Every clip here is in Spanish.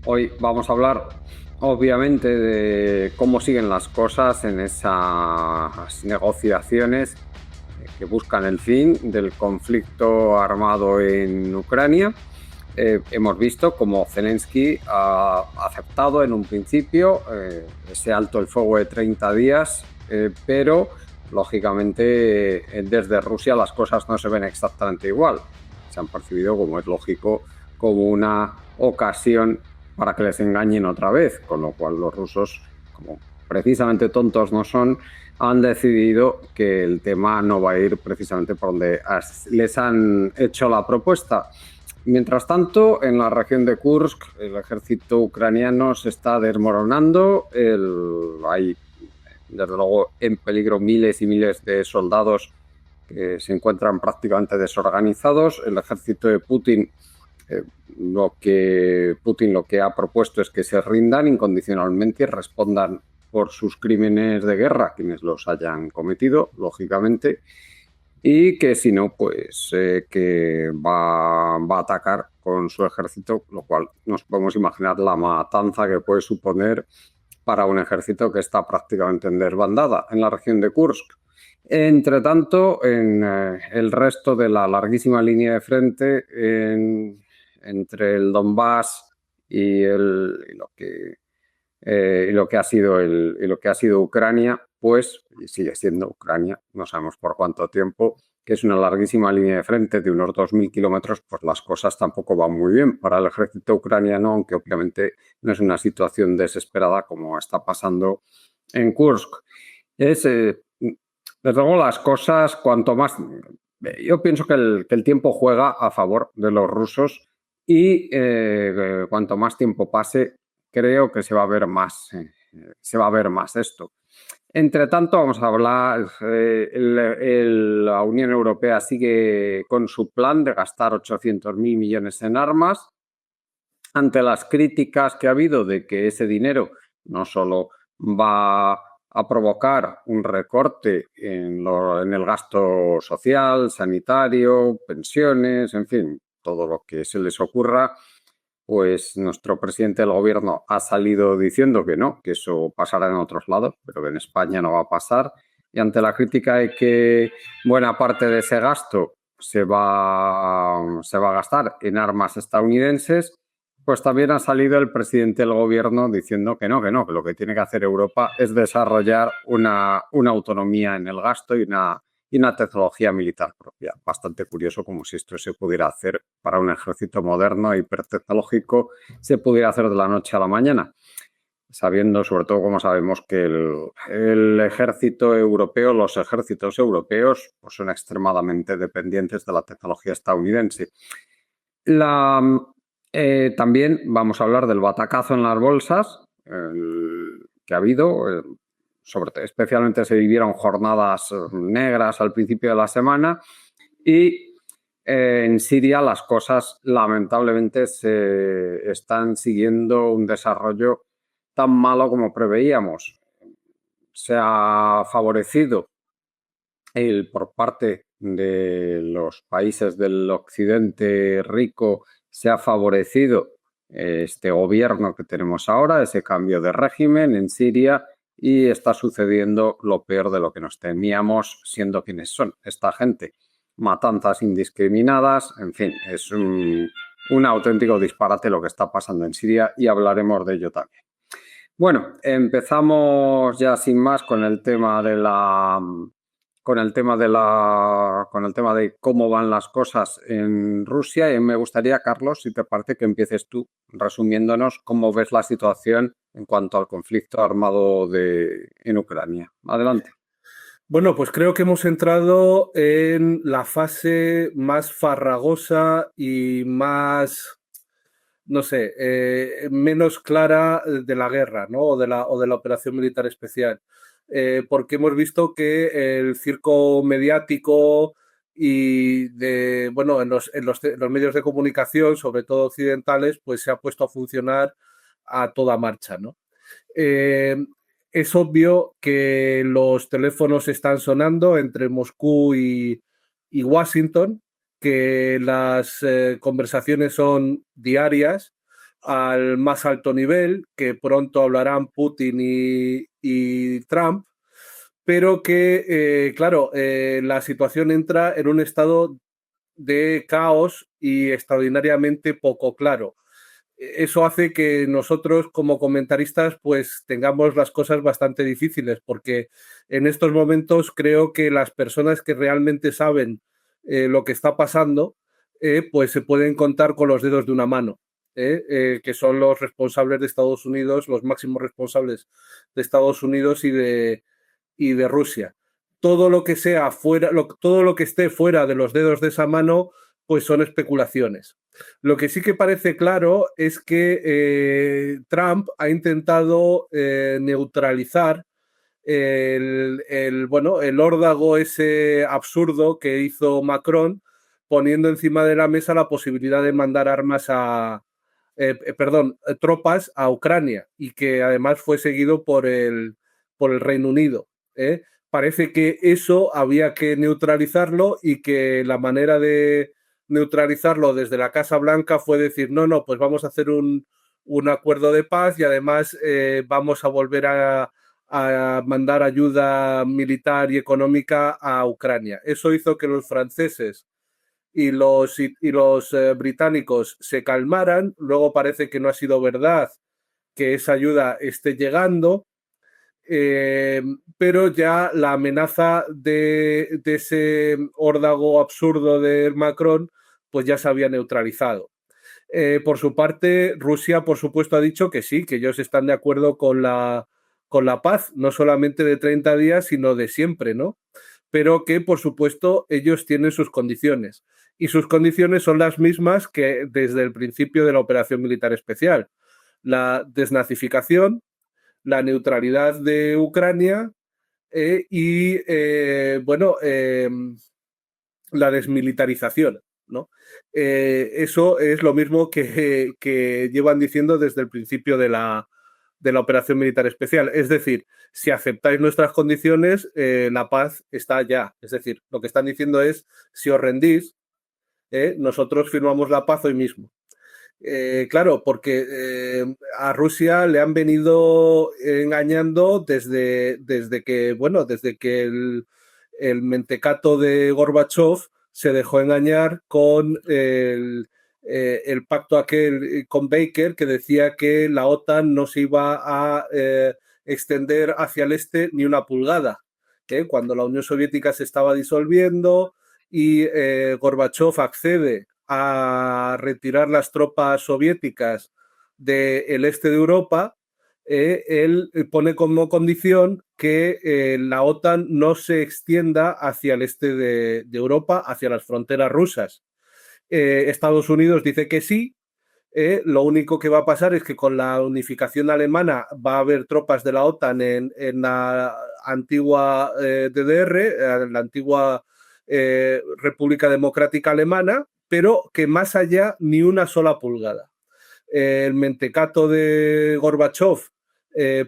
Hoy vamos a hablar, obviamente, de cómo siguen las cosas en esas negociaciones que buscan el fin del conflicto armado en Ucrania. Hemos visto cómo Zelensky ha aceptado en un principio ese alto el fuego de 30 días, pero lógicamente desde Rusia las cosas no se ven exactamente igual. Se han percibido, como es lógico, como una ocasión para que les engañen otra vez, con lo cual los rusos, como precisamente tontos no son, han decidido que el tema no va a ir precisamente por donde les han hecho la propuesta. Mientras tanto, en la región de Kursk, el ejército ucraniano se está desmoronando. Hay, desde luego, en peligro miles y miles de soldados que se encuentran prácticamente desorganizados. El ejército de Putin, lo que ha propuesto es que se rindan incondicionalmente y respondan por sus crímenes de guerra, quienes los hayan cometido, lógicamente, y que si no, pues que va a atacar con su ejército, lo cual nos podemos imaginar la matanza que puede suponer para un ejército que está prácticamente en desbandada en la región de Kursk. Entre tanto, en el resto de la larguísima línea de frente, entre el Donbass y lo que ha sido Ucrania, pues sigue siendo Ucrania, no sabemos por cuánto tiempo, que es una larguísima línea de frente de unos 2.000 kilómetros, pues las cosas tampoco van muy bien para el ejército ucraniano, aunque obviamente no es una situación desesperada como está pasando en Kursk. Desde luego las cosas, cuanto más... Yo pienso que el tiempo juega a favor de los rusos y cuanto más tiempo pase, creo que se va a ver más esto. Entre tanto, vamos a hablar, la Unión Europea sigue con su plan de gastar 800.000 millones en armas, ante las críticas que ha habido de que ese dinero no solo va a provocar un recorte en el gasto social, sanitario, pensiones, en fin, todo lo que se les ocurra, pues nuestro presidente del gobierno ha salido diciendo que no, que eso pasará en otros lados, pero que en España no va a pasar. Y ante la crítica de que buena parte de ese gasto se va a gastar en armas estadounidenses, pues también ha salido el presidente del gobierno diciendo que no, que lo que tiene que hacer Europa es desarrollar una autonomía en el gasto y una tecnología militar propia. Bastante curioso, como si esto se pudiera hacer para un ejército moderno, hipertecnológico, se pudiera hacer de la noche a la mañana, sabiendo, sobre todo, como sabemos, que el ejército europeo, los ejércitos europeos, pues son extremadamente dependientes de la tecnología estadounidense. También vamos a hablar del batacazo en las bolsas que ha habido. Especialmente se vivieron jornadas negras al principio de la semana y en Siria las cosas lamentablemente se están siguiendo un desarrollo tan malo como preveíamos. Se ha favorecido por parte de los países del occidente rico, se ha favorecido este gobierno que tenemos ahora, ese cambio de régimen en Siria, y está sucediendo lo peor de lo que nos temíamos, siendo quienes son esta gente. Matanzas indiscriminadas, en fin, es un auténtico disparate lo que está pasando en Siria y hablaremos de ello también. Bueno, empezamos ya sin más con el tema de cómo van las cosas en Rusia, y me gustaría, Carlos, si te parece, que empieces tú resumiéndonos cómo ves la situación en cuanto al conflicto armado en Ucrania. Adelante. Bueno, pues creo que hemos entrado en la fase más farragosa y más, no sé, menos clara de la guerra, ¿no? O de la operación militar especial. Porque hemos visto que el circo mediático y bueno, en los medios de comunicación, sobre todo occidentales, pues se ha puesto a funcionar a toda marcha, ¿no? Eh, es obvio que los teléfonos están sonando entre Moscú y Washington, que las conversaciones son diarias, al más alto nivel, que pronto hablarán Putin y Trump, pero que, claro, la situación entra en un estado de caos y extraordinariamente poco claro. Eso hace que nosotros como comentaristas pues tengamos las cosas bastante difíciles, porque en estos momentos creo que las personas que realmente saben lo que está pasando pues se pueden contar con los dedos de una mano, que son los responsables de Estados Unidos, los máximos responsables de Estados Unidos y de Rusia. Todo lo que sea fuera, todo lo que esté fuera de los dedos de esa mano, pues son especulaciones. Lo que sí que parece claro es que Trump ha intentado neutralizar bueno, el órdago ese absurdo que hizo Macron, poniendo encima de la mesa la posibilidad de mandar armas tropas a Ucrania, y que además fue seguido por el Reino Unido. Parece que eso había que neutralizarlo, y que la manera de neutralizarlo desde la Casa Blanca fue decir, no, pues vamos a hacer un acuerdo de paz, y además vamos a volver a mandar ayuda militar y económica a Ucrania. Eso hizo que los franceses y los británicos se calmaran. Luego parece que no ha sido verdad que esa ayuda esté llegando, pero ya la amenaza de ese órdago absurdo de Macron pues ya se había neutralizado. Por su parte, Rusia, por supuesto, ha dicho que sí, que ellos están de acuerdo con la paz, no solamente de 30 días, sino de siempre, ¿no? Pero que, por supuesto, ellos tienen sus condiciones. Y sus condiciones son las mismas que desde el principio de la operación militar especial. La desnazificación, la neutralidad de Ucrania la desmilitarización, ¿no? Eso es lo mismo que llevan diciendo desde el principio de la operación militar especial. Es decir, si aceptáis nuestras condiciones, la paz está ya. Es decir, lo que están diciendo es, si os rendís, nosotros firmamos la paz hoy mismo. Claro, porque a Rusia le han venido engañando desde que el mentecato de Gorbachev se dejó engañar con el pacto aquel con Baker, que decía que la OTAN no se iba a extender hacia el este ni una pulgada, cuando la Unión Soviética se estaba disolviendo y Gorbachev accede a retirar las tropas soviéticas del este de Europa. Él pone como condición que la OTAN no se extienda hacia el este de Europa, hacia las fronteras rusas. Estados Unidos dice que sí. Lo único que va a pasar es que con la unificación alemana va a haber tropas de la OTAN en la antigua DDR, en la antigua República Democrática Alemana, pero que más allá ni una sola pulgada. El mentecato de Gorbachev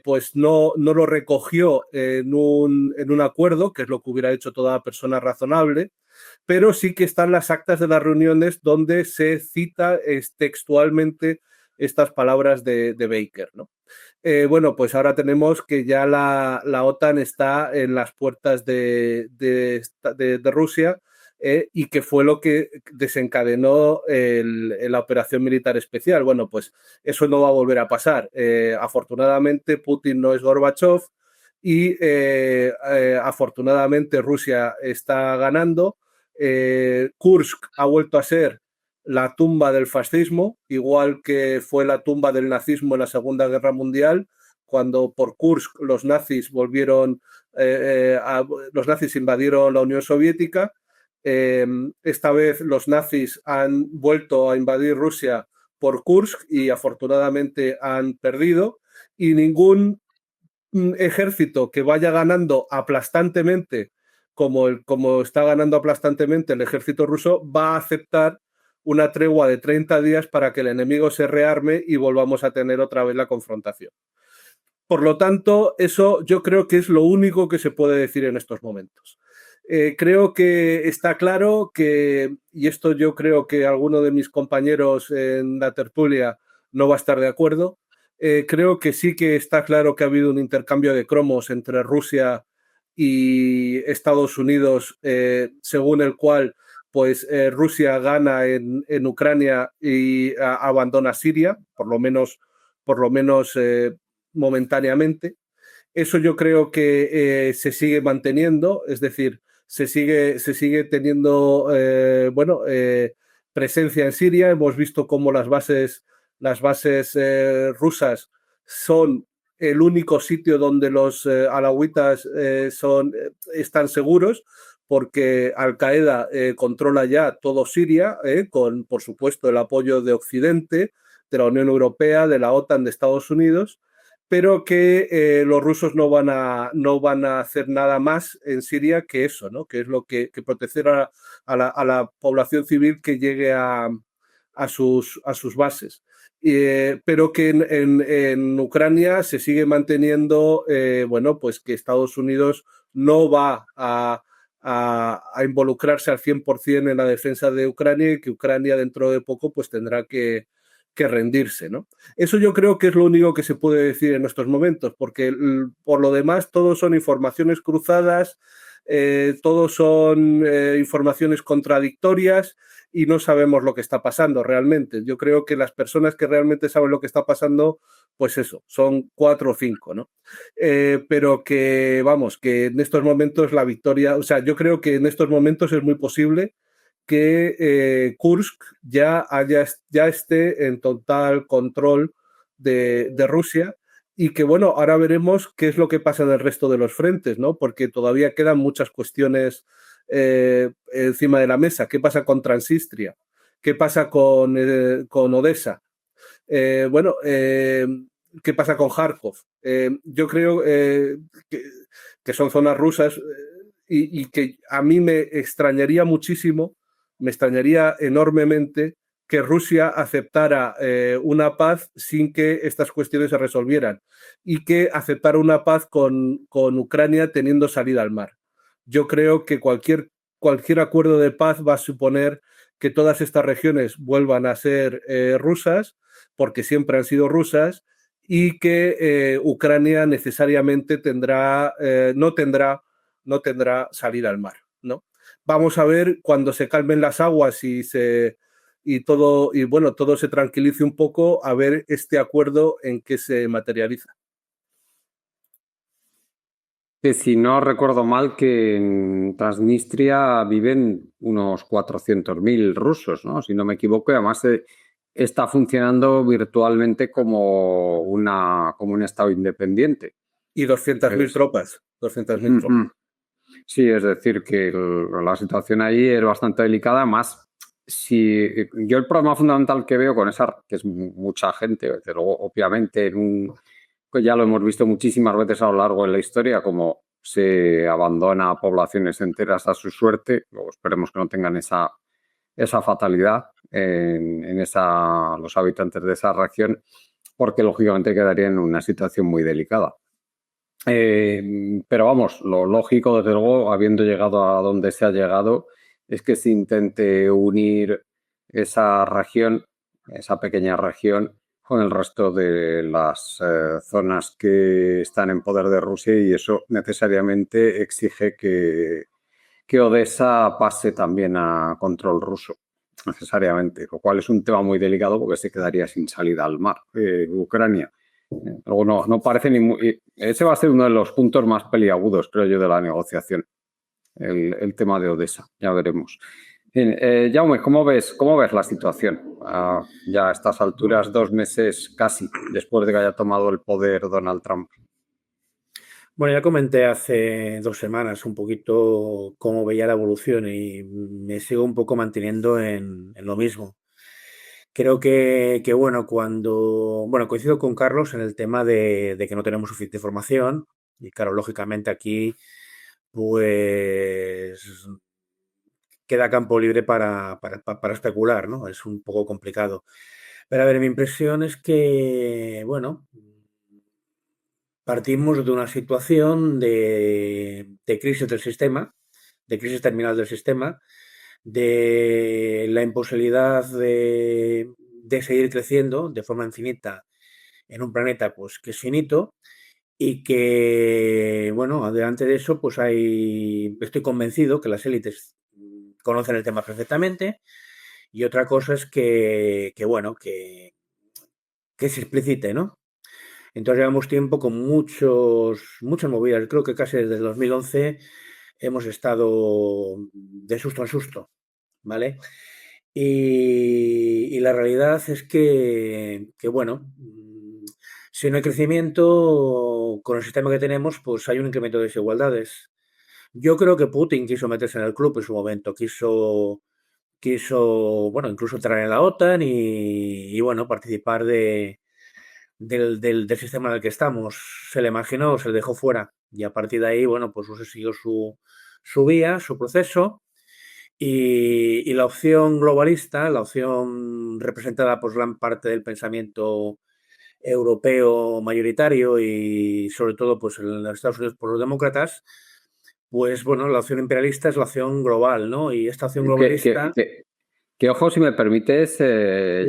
pues no lo recogió en un acuerdo, que es lo que hubiera hecho toda persona razonable, pero sí que están las actas de las reuniones donde se cita textualmente estas palabras de Baker, ¿no? Bueno, pues ahora tenemos que ya la OTAN está en las puertas de Rusia, y que fue lo que desencadenó la operación militar especial. Bueno, pues eso no va a volver a pasar. Afortunadamente, Putin no es Gorbachev, y afortunadamente Rusia está ganando. Kursk ha vuelto a ser la tumba del fascismo, igual que fue la tumba del nazismo en la Segunda Guerra Mundial, cuando por Kursk los nazis los nazis invadieron la Unión Soviética. Esta vez los nazis han vuelto a invadir Rusia por Kursk y afortunadamente han perdido, y ningún ejército que vaya ganando aplastantemente como está ganando aplastantemente el ejército ruso va a aceptar una tregua de 30 días para que el enemigo se rearme y volvamos a tener otra vez la confrontación. Por lo tanto, eso yo creo que es lo único que se puede decir en estos momentos. Creo que está claro que, y esto yo creo que alguno de mis compañeros en la tertulia no va a estar de acuerdo. Creo que sí que está claro que ha habido un intercambio de cromos entre Rusia y Estados Unidos, según el cual pues Rusia gana en Ucrania y abandona Siria, por lo menos momentáneamente. Eso yo creo que se sigue manteniendo, es decir, se sigue teniendo presencia en Siria. Hemos visto cómo las bases rusas son el único sitio donde los alawitas están seguros, porque Al-Qaeda controla ya todo Siria, con, por supuesto, el apoyo de Occidente, de la Unión Europea, de la OTAN, de Estados Unidos, pero que los rusos no van a hacer nada más en Siria que eso, ¿no? Que es lo que proteger a la población civil que llegue a sus bases. Pero que en Ucrania se sigue manteniendo, pues que Estados Unidos no va a involucrarse al 100% en la defensa de Ucrania, y que Ucrania dentro de poco pues tendrá que rendirse, ¿no? Eso yo creo que es lo único que se puede decir en estos momentos, porque por lo demás todos son informaciones cruzadas, todos son informaciones contradictorias, y no sabemos lo que está pasando realmente. Yo creo que las personas que realmente saben lo que está pasando, pues eso, son 4 o 5, ¿no? Pero que, vamos, que en estos momentos la victoria, o sea, yo creo que en estos momentos es muy posible que Kursk ya esté en total control de Rusia, y que, bueno, ahora veremos qué es lo que pasa en el resto de los frentes, ¿no? Porque todavía quedan muchas cuestiones encima de la mesa. ¿Qué pasa con Transnistria? ¿Qué pasa con Odessa? ¿Qué pasa con Kharkov? Yo creo que son zonas rusas, y que a mí me extrañaría muchísimo, me extrañaría enormemente que Rusia aceptara una paz sin que estas cuestiones se resolvieran, y que aceptara una paz con Ucrania teniendo salida al mar. Yo creo que cualquier acuerdo de paz va a suponer que todas estas regiones vuelvan a ser rusas, porque siempre han sido rusas, y que Ucrania necesariamente no tendrá salida al mar, ¿no? Vamos a ver cuando se calmen las aguas todo se tranquilice un poco, a ver este acuerdo en qué se materializa. Que si no recuerdo mal, que en Transnistria viven unos 400.000 rusos, ¿no? Si no me equivoco, y además está funcionando virtualmente como un estado independiente. Y 200.000 tropas. 200.000 tropas. Sí, es decir, que la situación ahí es bastante delicada. Más, si yo el problema fundamental que veo con esa, que es mucha gente, pero obviamente pues ya lo hemos visto muchísimas veces a lo largo de la historia, como se abandona a poblaciones enteras a su suerte. Luego esperemos que no tengan esa fatalidad en los habitantes de esa región, porque lógicamente quedaría en una situación muy delicada. Pero vamos, lo lógico, desde luego, habiendo llegado a donde se ha llegado, es que se intente unir esa región, esa pequeña región, con el resto de las zonas que están en poder de Rusia, y eso necesariamente exige que Odessa pase también a control ruso, necesariamente, lo cual es un tema muy delicado porque se quedaría sin salida al mar, Ucrania. Luego no parece ni muy... Ese va a ser uno de los puntos más peliagudos, creo yo, de la negociación, el tema de Odessa. Ya veremos. Bien, Jaume, ¿cómo ves la situación? Ya a estas alturas, 2 meses casi después de que haya tomado el poder Donald Trump. Bueno, ya comenté hace 2 semanas un poquito cómo veía la evolución, y me sigo un poco manteniendo en lo mismo. Creo que coincido con Carlos en el tema de que no tenemos suficiente información, y claro, lógicamente aquí pues queda campo libre para especular, ¿no? Es un poco complicado. Pero a ver, mi impresión es que, bueno, partimos de una situación de crisis del sistema, de crisis terminal del sistema, de la imposibilidad de seguir creciendo de forma infinita en un planeta pues que es finito y que, bueno, adelante de eso, pues estoy convencido que las élites conocen el tema perfectamente y otra cosa es bueno, que se explicite, ¿no? Entonces llevamos tiempo con muchas movidas. Creo que casi desde el 2011 hemos estado de susto en susto, ¿vale? Y la realidad es que, bueno, si no hay crecimiento con el sistema que tenemos, pues hay un incremento de desigualdades. Yo creo que Putin quiso meterse en el club en su momento, bueno, incluso entrar en la OTAN y bueno, participar del sistema en el que estamos. Se le imaginó, se le dejó fuera y a partir de ahí, bueno, pues se siguió su vía, su proceso y la opción globalista, la opción representada por gran parte del pensamiento europeo mayoritario y sobre todo pues en los Estados Unidos por los demócratas, pues bueno, la opción imperialista es la opción global, ¿no? Y esta opción Que, globalista... que, ojo, si me permites, Sí.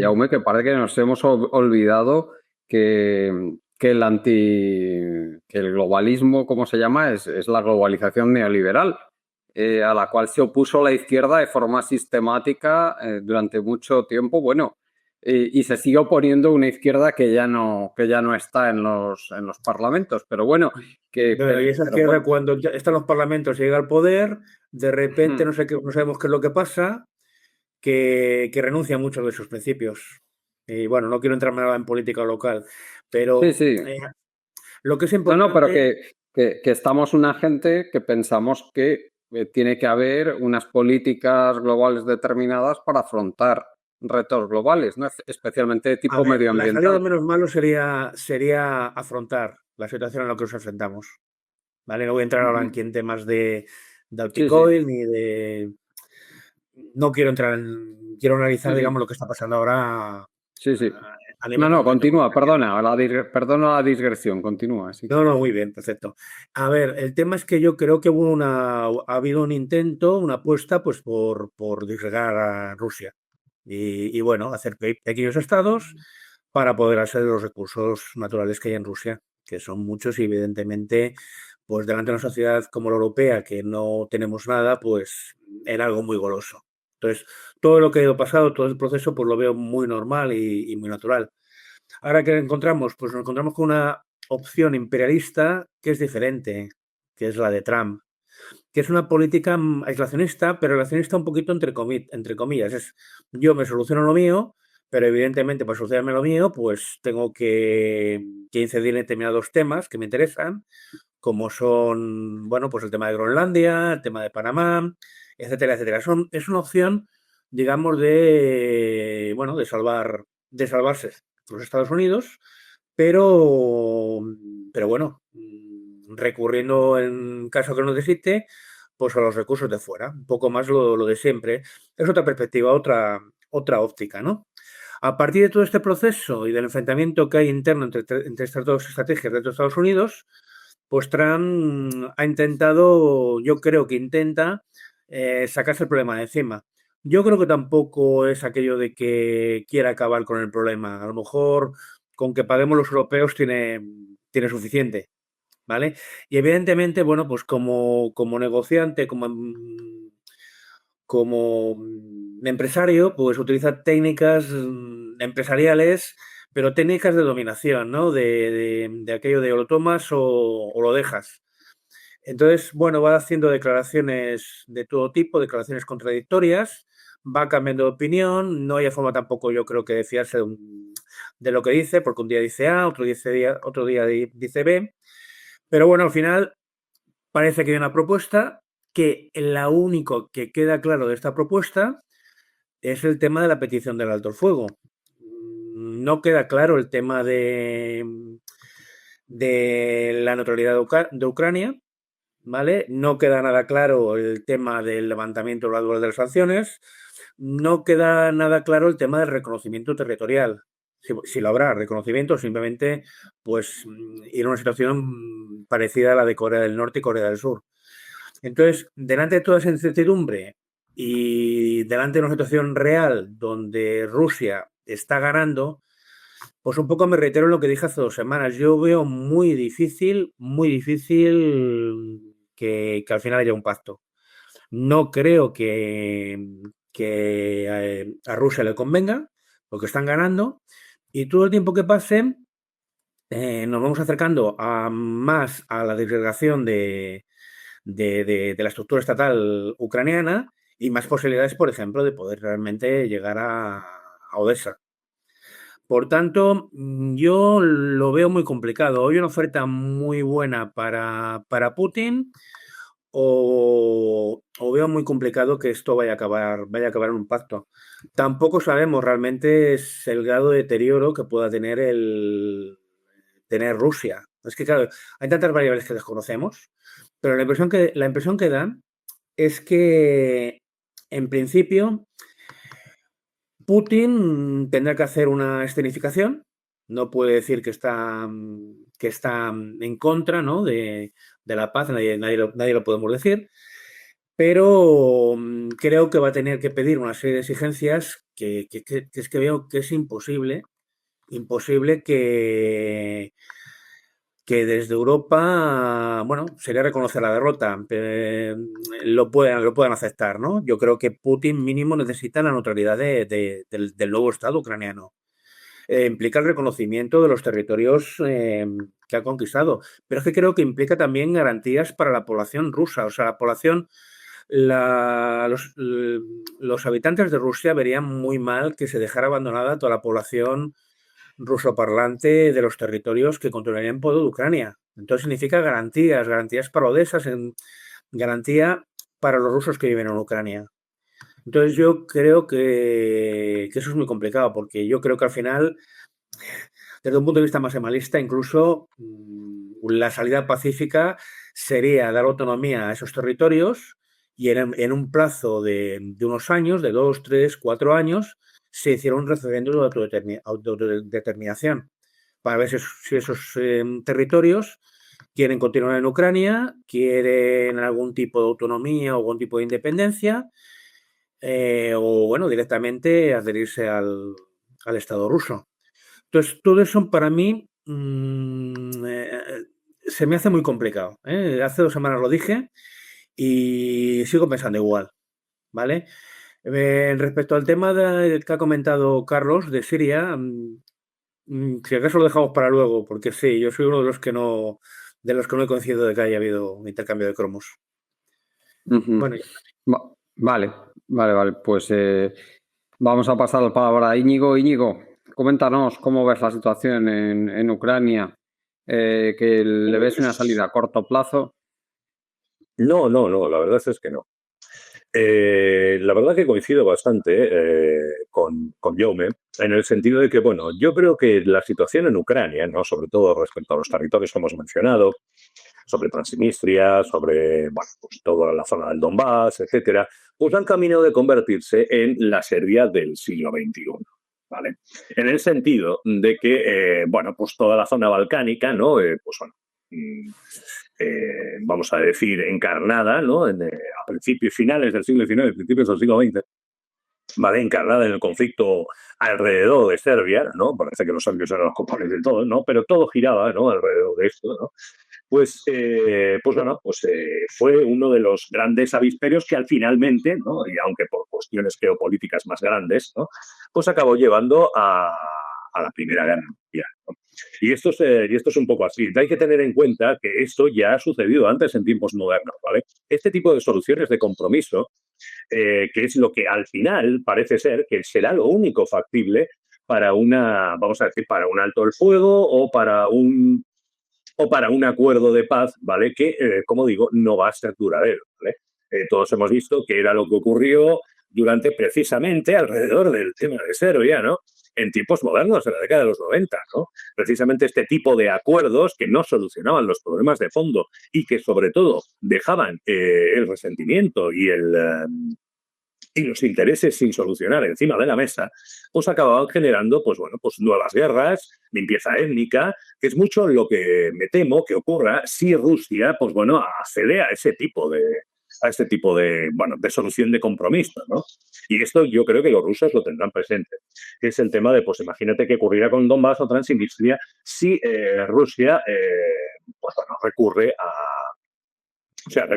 Jaume, que parece que nos hemos olvidado que que el globalismo, ¿cómo se llama? Es la globalización neoliberal, a la cual se opuso la izquierda de forma sistemática durante mucho tiempo. Bueno, y se sigue oponiendo una izquierda que ya no está en los parlamentos. Pero bueno, Bueno, y esa pero izquierda bueno. cuando ya está en los parlamentos y llega al poder, de repente no sabemos qué es lo que pasa, que renuncia a muchos de sus principios. Y bueno, no quiero entrar nada en política local, Sí, pero sí. lo que es No, pero importante... que estamos una gente que pensamos que tiene que haber unas políticas globales determinadas para afrontar retos globales, ¿no? Especialmente de A tipo ver, la salida medioambiental. menos malo sería afrontar la situación en la que nos enfrentamos. ¿Vale? No voy a entrar ahora Ujú. en temas de Sí, sí, Alticoin ni de... No quiero entrar en... Quiero analizar, sí, digamos, sí, lo que está pasando ahora sí, sí. a No, nivel no, concreto. continúa, perdona, perdona la digresión, continúa, sí. No, no, muy bien, perfecto. A ver, el tema es que yo creo que ha habido un intento, una apuesta, pues por disgregar a Rusia y bueno, hacer pequeños estados para poder hacer los recursos naturales que hay en Rusia, que son muchos y evidentemente, pues delante de una sociedad como la europea, que no tenemos nada, pues era algo muy goloso. Entonces, todo lo que ha ido pasado, todo el proceso, pues lo veo muy normal y muy natural. Ahora que encontramos, pues nos encontramos con una opción imperialista que es diferente, que es la de Trump, que es una política aislacionista, pero aislacionista un poquito entre comillas. Es yo me soluciono lo mío, pero evidentemente para solucionarme lo mío, pues tengo que incidir en determinados temas que me interesan, como son, bueno, pues el tema de Groenlandia, el tema de Panamá, etcétera, etcétera. Es una opción, digamos, bueno, de salvarse los Estados Unidos, pero, pero bueno, recurriendo en caso que no necesite, pues a los recursos de fuera, un poco más lo de siempre. Es otra perspectiva, otra óptica, ¿no? A partir de todo este proceso y del enfrentamiento que hay interno entre estas dos estrategias dentro de Estados Unidos, pues Trump ha intentado, yo creo que intenta sacarse el problema de encima. Yo creo que tampoco es aquello de que quiera acabar con el problema. A lo mejor con que paguemos los europeos tiene suficiente, ¿vale? Y evidentemente, bueno, pues como negociante, como empresario, pues utiliza técnicas empresariales, pero técnicas de dominación, ¿no? De aquello de o lo tomas o lo dejas. Entonces, bueno, va haciendo declaraciones de todo tipo, declaraciones contradictorias, va cambiando de opinión, no hay forma tampoco, yo creo, que de fiarse de lo que dice, porque un día dice A, otro día dice B, pero bueno, al final parece que hay una propuesta que lo único que queda claro de esta propuesta es el tema de la petición del alto el fuego. No queda claro el tema de la neutralidad de Ucrania, ¿vale? No queda nada claro el tema del levantamiento gradual de las sanciones, no queda nada claro el tema del reconocimiento territorial. Si lo habrá, reconocimiento, simplemente pues ir a una situación parecida a la de Corea del Norte y Corea del Sur. Entonces, delante de toda esa incertidumbre y delante de una situación real donde Rusia está ganando, pues un poco me reitero en lo que dije hace 2 semanas. Yo veo muy difícil que al final haya un pacto. No creo que a Rusia le convenga, porque están ganando, y todo el tiempo que pase nos vamos acercando más a la disgregación de la estructura estatal ucraniana y más posibilidades, por ejemplo, de poder realmente llegar a Odessa. Por tanto, yo lo veo muy complicado. Hoy una oferta muy buena para Putin o veo muy complicado que esto vaya a acabar en un pacto. Tampoco sabemos realmente el grado de deterioro que pueda tener Rusia. Es que, claro, hay tantas variables que desconocemos, pero la impresión que da es que, en principio, Putin tendrá que hacer una escenificación. No puede decir que está en contra, ¿no?, de la paz, nadie lo podemos decir, pero creo que va a tener que pedir una serie de exigencias que es que veo que es imposible que desde Europa, bueno, sería reconocer la derrota, lo puedan aceptar, ¿no? Yo creo que Putin mínimo necesita la neutralidad del nuevo Estado ucraniano. Implica el reconocimiento de los territorios que ha conquistado, pero es que creo que implica también garantías para la población rusa, o sea, la población, los habitantes de Rusia verían muy mal que se dejara abandonada toda la población rusoparlante de los territorios que controlarían por Ucrania. Entonces significa garantías para Odessa, garantía para los rusos que viven en Ucrania. Entonces yo creo que eso es muy complicado, porque yo creo que al final, desde un punto de vista maximalista, incluso la salida pacífica sería dar autonomía a esos territorios y en un plazo de unos años, de 2, 3, 4 años, se hiciera un referéndum de autodeterminación para ver si esos territorios quieren continuar en Ucrania, quieren algún tipo de autonomía o algún tipo de independencia, o bueno, directamente adherirse al Estado ruso. Entonces, todo eso para mí se me hace muy complicado. Hace 2 semanas lo dije y sigo pensando igual, ¿vale? Respecto al tema que ha comentado Carlos de Siria, si acaso lo dejamos para luego, porque sí, yo soy uno de los que no he coincidido de que haya habido un intercambio de cromos. Bueno, Vale. Pues vamos a pasar la palabra a Íñigo. Íñigo, coméntanos cómo ves la situación en Ucrania, que le ves una salida a corto plazo. No, la verdad es que no. La verdad que coincido bastante con Jaume, en el sentido de que, bueno, yo creo que la situación en Ucrania, ¿no?, sobre todo respecto a los territorios que hemos mencionado, sobre Transnistria, sobre, bueno, pues toda la zona del Donbass, etcétera, pues han camino de convertirse en la Serbia del siglo XXI. ¿Vale? En el sentido de que, bueno, pues toda la zona balcánica, ¿no?, pues bueno, vamos a decir, encarnada, ¿no?, a principios finales del siglo XIX, principios del siglo XX, ¿vale?, encarnada en el conflicto alrededor de Serbia, ¿no? Parece que los serbios eran los culpables de todo, ¿no? Pero todo giraba, ¿no?, alrededor de esto, ¿no? Pues bueno, pues fue uno de los grandes avisperios que finalmente, ¿no?, y aunque por cuestiones geopolíticas más grandes, ¿no?, pues acabó llevando a la Primera Guerra Mundial, ¿no? Y esto es un poco así. Hay que tener en cuenta que esto ya ha sucedido antes en tiempos modernos, ¿vale? Este tipo de soluciones de compromiso, que es lo que al final parece ser que será lo único factible para vamos a decir, para un alto el fuego o para un acuerdo de paz, ¿vale?, que, como digo, no va a ser duradero, ¿vale? Todos hemos visto que era lo que ocurrió durante precisamente alrededor del tema de Serbia, ¿no?, en tiempos modernos, en la década de los 90, ¿no? Precisamente este tipo de acuerdos que no solucionaban los problemas de fondo y que, sobre todo, dejaban el resentimiento y los intereses sin solucionar encima de la mesa, pues acababan generando, pues bueno, pues nuevas guerras, limpieza étnica, que es mucho lo que me temo que ocurra si Rusia, pues bueno, accede a ese tipo a este tipo de, bueno, de solución de compromiso, ¿no? Y esto yo creo que los rusos lo tendrán presente, que es el tema de, pues imagínate qué ocurrirá con Donbass o Transnistria si Rusia, pues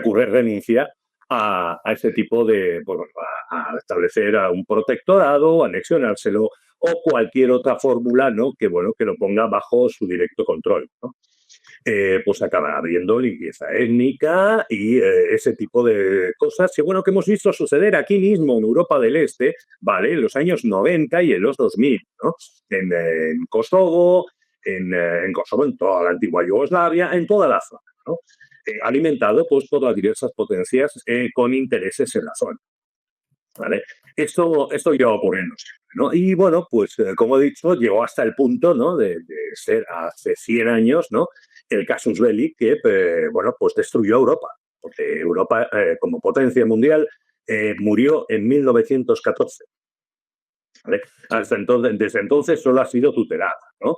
bueno, renuncia a ese tipo de, pues, bueno, a establecer a un protectorado, anexionárselo o cualquier otra fórmula, ¿no? Que, bueno, que lo ponga bajo su directo control, ¿no? Pues acaba habiendo limpieza étnica y ese tipo de cosas que, bueno, que hemos visto suceder aquí mismo en Europa del Este, ¿vale? En los años 90 y en los 2000, ¿no? En Kosovo, en Kosovo, en toda la antigua Yugoslavia, en toda la zona, ¿no? Alimentado pues por las diversas potencias con intereses en la zona, ¿vale? Esto lleva ocurriendo siempre, ¿no? Y bueno, pues como he dicho, llegó hasta el punto, ¿no? de ser hace 100 años, ¿no? El casus belli que, bueno, pues destruyó Europa, porque Europa como potencia mundial murió en 1914, ¿vale? Desde entonces solo ha sido tutelada, ¿no?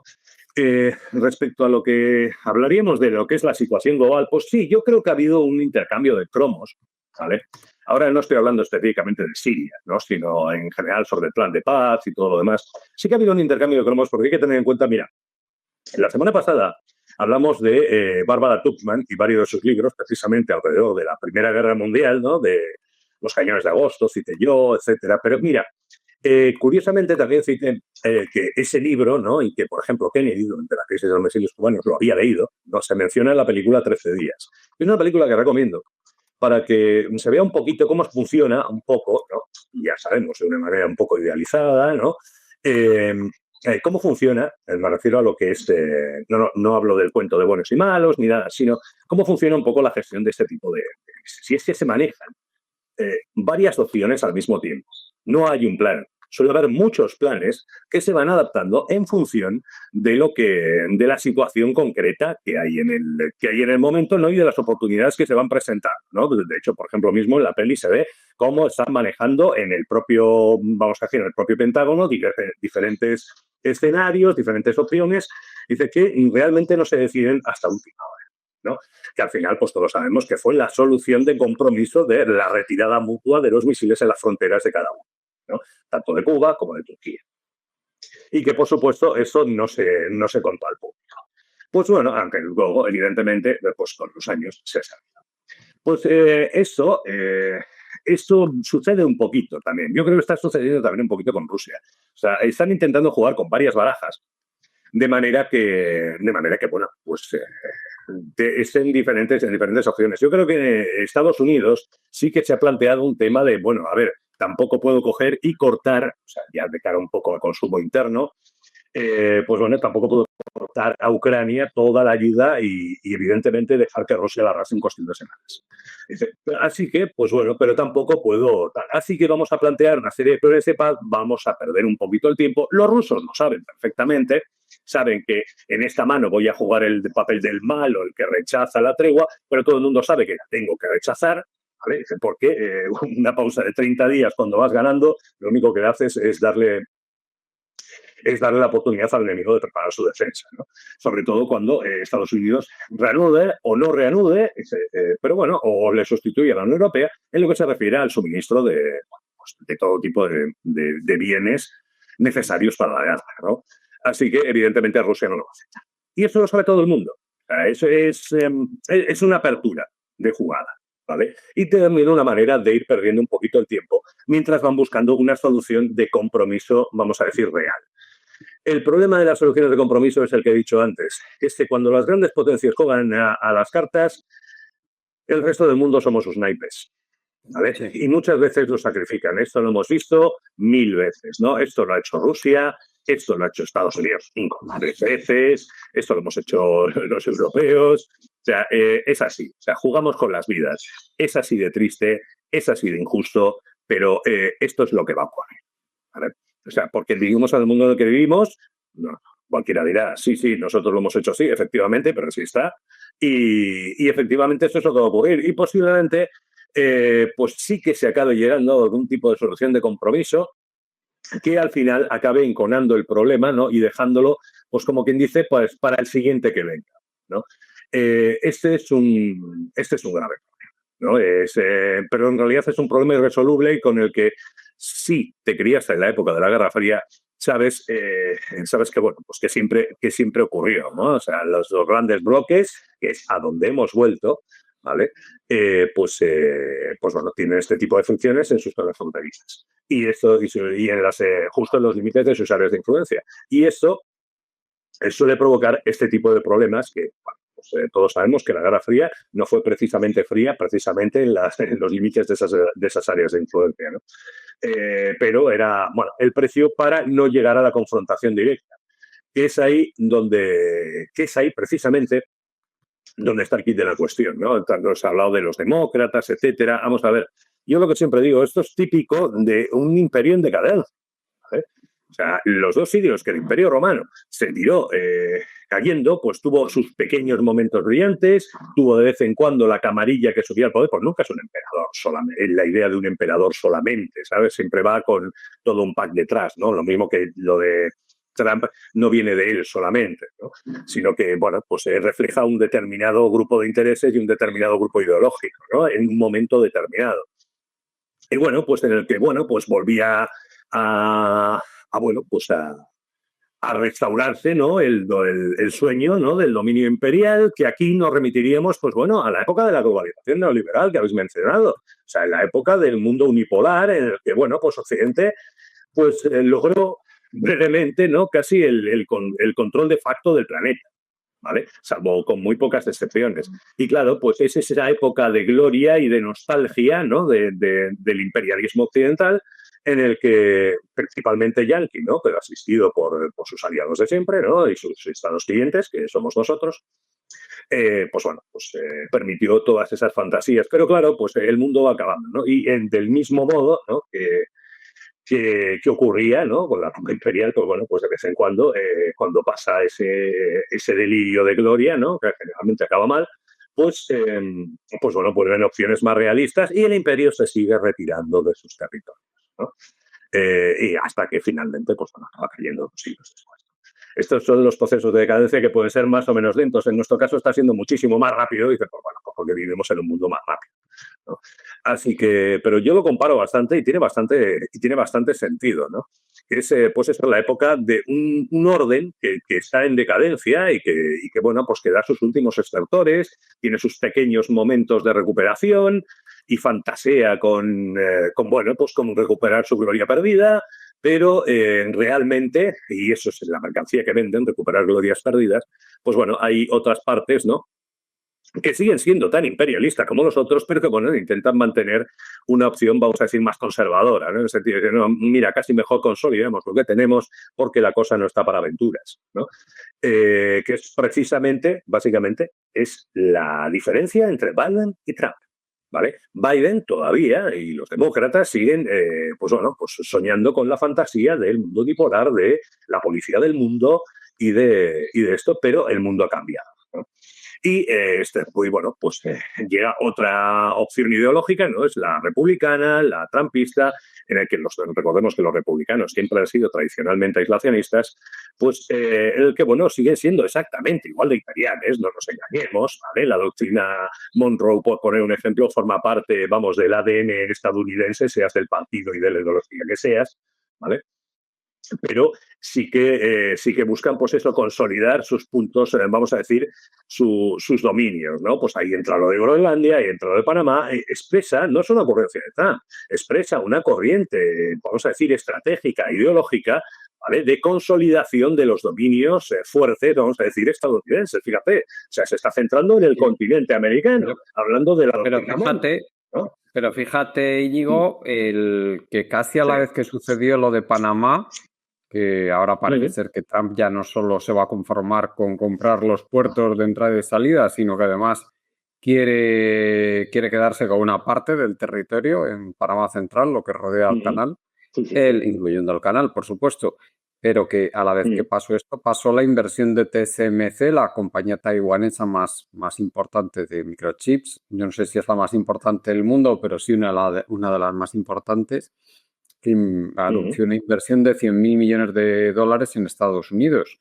Respecto a lo que hablaríamos de lo que es la situación global, pues sí, yo creo que ha habido un intercambio de cromos, ¿vale? Ahora no estoy hablando específicamente de Siria, ¿no? Sino en general sobre el plan de paz y todo lo demás. Sí que ha habido un intercambio de cromos porque hay que tener en cuenta, mira, la semana pasada hablamos de Barbara Tuchman y varios de sus libros precisamente alrededor de la Primera Guerra Mundial, ¿no? De los cañones de agosto, cité yo, etcétera. Pero mira, curiosamente también cité que ese libro, ¿no? Y que, por ejemplo, Kennedy, durante la crisis de los misiles cubanos, lo había leído, ¿no? Se menciona en la película 13 días. Es una película que recomiendo para que se vea un poquito cómo funciona, un poco, ¿no? Y ya sabemos, de una manera un poco idealizada, ¿no? Cómo funciona, me refiero a lo que es, no hablo del cuento de buenos y malos ni nada, sino cómo funciona un poco la gestión de este tipo de crisis. Si es que se manejan varias opciones al mismo tiempo. No hay un plan. Suele haber muchos planes que se van adaptando en función de la situación concreta que hay en el momento, ¿no? Y de las oportunidades que se van presentando, ¿no? De hecho, por ejemplo, mismo en la peli se ve cómo están manejando en el propio, vamos a decir, en el propio Pentágono, diferentes escenarios, diferentes opciones. Dice que realmente no se deciden hasta última hora, ¿no? Que al final, pues todos sabemos que fue la solución de compromiso de la retirada mutua de los misiles en las fronteras de cada uno, ¿no? Tanto de Cuba como de Turquía. Y que, por supuesto, eso no se contó al público. Pues bueno, aunque luego, evidentemente, pues con los años se sabe. Pues esto sucede un poquito también. Yo creo que está sucediendo también un poquito con Rusia. O sea, están intentando jugar con varias barajas, de manera que bueno, pues estén en diferentes opciones. Yo creo que Estados Unidos sí que se ha planteado un tema de, bueno, a ver, tampoco puedo coger y cortar, o sea, ya de cara un poco al consumo interno, pues bueno, tampoco puedo cortar a Ucrania toda la ayuda y evidentemente dejar que Rusia la arrase en cuestión de semanas. Así que, pues bueno, pero tampoco puedo. Así que vamos a plantear una serie de planes de paz, vamos a perder un poquito el tiempo. Los rusos lo saben perfectamente, saben que en esta mano voy a jugar el papel del malo, el que rechaza la tregua, pero todo el mundo sabe que la tengo que rechazar. ¿Vale? Porque una pausa de 30 días cuando vas ganando, lo único que haces es darle la oportunidad al enemigo de preparar su defensa, ¿no? Sobre todo cuando Estados Unidos reanude o no reanude, pero bueno, o le sustituye a la Unión Europea en lo que se refiere al suministro de todo tipo de bienes necesarios para la guerra, ¿no? Así que, evidentemente, Rusia no lo va a aceptar. Y eso lo sabe todo el mundo. Eso es una apertura de jugada, ¿vale? Y también una manera de ir perdiendo un poquito el tiempo mientras van buscando una solución de compromiso, vamos a decir, real. El problema de las soluciones de compromiso es el que he dicho antes, es que cuando las grandes potencias juegan a las cartas, el resto del mundo somos sus naipes, ¿vale? Sí. Y muchas veces lo sacrifican. Esto lo hemos visto 1000 veces, ¿no? Esto lo ha hecho Rusia, esto lo ha hecho Estados Unidos 3 veces, esto lo hemos hecho los europeos. O sea, es así. O sea, jugamos con las vidas. Es así de triste, es así de injusto, pero esto es lo que va a ocurrir, ¿vale? O sea, porque vivimos en el mundo en el que vivimos, no, cualquiera dirá, sí, nosotros lo hemos hecho así, efectivamente, pero así está. Y efectivamente eso es lo que va a ocurrir. Y posiblemente, pues sí que se acabe llegando a algún tipo de solución de compromiso que al final acabe enconando el problema, ¿no? Y dejándolo, pues como quien dice, pues para el siguiente que venga, ¿no? Este es un grave problema, ¿no? Pero en realidad es un problema irresoluble y con el que sí te criaste en la época de la Guerra Fría, sabes que, bueno, pues que siempre ocurrió, ¿no? O sea, los grandes bloques, que es a donde hemos vuelto, ¿vale? Pues bueno, tienen este tipo de funciones en sus zonas fronterizas. Y justo en los límites de sus áreas de influencia. Y eso suele provocar este tipo de problemas que, bueno, pues, todos sabemos que la Guerra Fría no fue precisamente fría, precisamente en los límites de esas áreas de influencia, ¿no? Pero era, bueno, el precio para no llegar a la confrontación directa, que es ahí precisamente donde está el kit de la cuestión, ¿no? Tanto se ha hablado de los demócratas, etcétera. Vamos a ver, yo lo que siempre digo, esto es típico de un imperio en decadencia, ¿vale? O sea, los dos siglos que el Imperio Romano se tiró cayendo, pues tuvo sus pequeños momentos brillantes, tuvo de vez en cuando la camarilla que subía al poder, pues nunca es un emperador solamente, la idea de un emperador solamente, ¿sabes? Siempre va con todo un pack detrás, ¿no? Lo mismo que lo de Trump no viene de él solamente, ¿no? Sino que, bueno, pues refleja un determinado grupo de intereses y un determinado grupo ideológico, ¿no? En un momento determinado. Y bueno, pues en el que, bueno, pues volvía a restaurarse, ¿no? El sueño, ¿no? Del dominio imperial, que aquí nos remitiríamos, pues bueno, a la época de la globalización neoliberal que habéis mencionado. O sea, en la época del mundo unipolar, en el que, bueno, pues Occidente, pues logró brevemente, ¿no? Casi el control de facto del planeta, ¿vale? Salvo con muy pocas excepciones. Y claro, pues es esa época de gloria y de nostalgia, ¿no? Del imperialismo occidental, en el que principalmente yanqui, ¿no? Pero asistido por sus aliados de siempre, ¿no? Y sus estados clientes, que somos nosotros, pues bueno, pues permitió todas esas fantasías. Pero claro, pues el mundo va acabando, ¿no? Y del mismo modo, ¿no? Que ocurría, ¿no? Con la Roma imperial, pues bueno, pues de vez en cuando pasa ese delirio de gloria, ¿no? Que generalmente acaba mal, pues bueno, pues ven opciones más realistas y el imperio se sigue retirando de sus territorios, ¿no? Y hasta que finalmente, pues bueno, acaba cayendo 2 siglos después. Estos son los procesos de decadencia que pueden ser más o menos lentos. En nuestro caso está siendo muchísimo más rápido y dice, pues bueno, pues porque vivimos en un mundo más rápido, ¿no? Así que, pero yo lo comparo bastante y tiene bastante sentido, ¿no? Es, pues es la época de un orden que está en decadencia y que, bueno, pues que da sus últimos estertores, tiene sus pequeños momentos de recuperación y fantasea con bueno, pues con recuperar su gloria perdida, pero realmente, y eso es la mercancía que venden, recuperar glorias perdidas, pues bueno, hay otras partes, ¿no? Que siguen siendo tan imperialistas como los otros, pero que, bueno, intentan mantener una opción, vamos a decir, más conservadora, ¿no? En el sentido de que, no, mira, casi mejor consolidemos lo que tenemos porque la cosa no está para aventuras, ¿no? Que es precisamente, básicamente, es la diferencia entre Biden y Trump, ¿vale? Biden todavía, y los demócratas siguen, pues bueno, pues soñando con la fantasía del mundo unipolar, de la policía del mundo y de esto, pero el mundo ha cambiado, ¿no? Y pues bueno, pues llega otra opción ideológica, ¿no? Es la republicana, la trumpista, en el que recordemos que los republicanos siempre han sido tradicionalmente aislacionistas, pues en el que, bueno, siguen siendo exactamente igual de imperiales, no nos engañemos, ¿vale? La doctrina Monroe, por poner un ejemplo, forma parte, vamos, del ADN estadounidense, seas del partido y de la ideología que seas, ¿vale? Pero sí que buscan, pues eso, consolidar sus puntos, vamos a decir, sus dominios, ¿no? Pues ahí entra lo de Groenlandia, ahí entra lo de Panamá, expresa, no es una ocurrencia de Trump, expresa una corriente, vamos a decir, estratégica, ideológica, ¿vale? De consolidación de los dominios fuertes, vamos a decir, estadounidenses, fíjate. O sea, se está centrando en el continente americano, hablando de la doctrina Monroe, ¿no? Pero fíjate, Íñigo, que casi a la vez que sucedió lo de Panamá, que ahora parece ser que Trump ya no solo se va a conformar con comprar los puertos de entrada y de salida, sino que además quiere quedarse con una parte del territorio en Panamá Central, lo que rodea al canal, incluyendo el canal, por supuesto, pero que a la vez que pasó esto, pasó la inversión de TSMC, la compañía taiwanesa más importante de microchips. Yo no sé si es la más importante del mundo, pero sí una de las más importantes, que anunció una inversión de $100.000 millones en Estados Unidos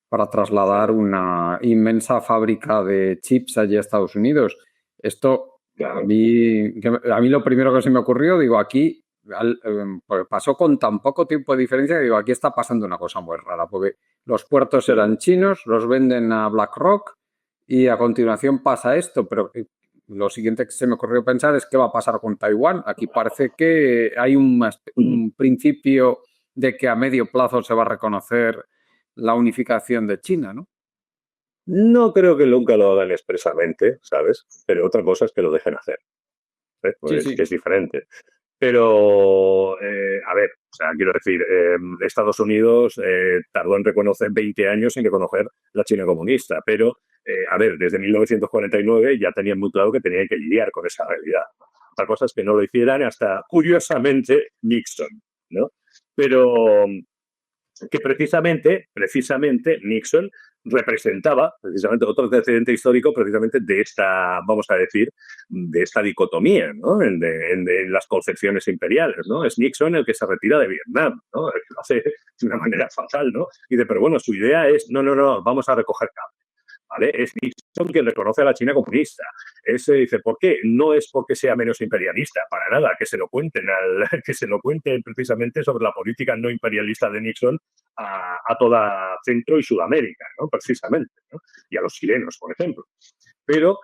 para trasladar una inmensa fábrica de chips allí a Estados Unidos. Esto A mí lo primero que se me ocurrió, digo, aquí pues pasó con tan poco tiempo de diferencia que digo, aquí está pasando una cosa muy rara, porque los puertos eran chinos, los venden a BlackRock y a continuación pasa esto, pero lo siguiente que se me ocurrió pensar es qué va a pasar con Taiwán. Aquí parece que hay un principio de que a medio plazo se va a reconocer la unificación de China, ¿no? No creo que nunca lo hagan expresamente, ¿sabes? Pero otra cosa es que lo dejen hacer. Pues Sí. que es diferente. Pero, a ver, o sea, quiero decir, Estados Unidos tardó en reconocer 20 años en reconocer la China comunista, pero, a ver, desde 1949 ya tenían muy claro que tenían que lidiar con esa realidad. Otra cosa es que no lo hicieran hasta, curiosamente, Nixon, ¿no? Pero que precisamente Nixon representaba precisamente otro antecedente histórico precisamente de esta, vamos a decir, de esta dicotomía, ¿no? En las concepciones imperiales, ¿no? Es Nixon el que se retira de Vietnam, ¿no? El que lo hace de una manera fatal, ¿no? Y dice, pero bueno, su idea es, no, vamos a recoger cable. ¿Vale? Es Nixon quien reconoce a la China comunista. Ese dice, ¿por qué? No es porque sea menos imperialista, para nada, que se lo cuenten precisamente sobre la política no imperialista de Nixon a toda Centro y Sudamérica, ¿no? Precisamente, ¿no? Y a los chilenos, por ejemplo. Pero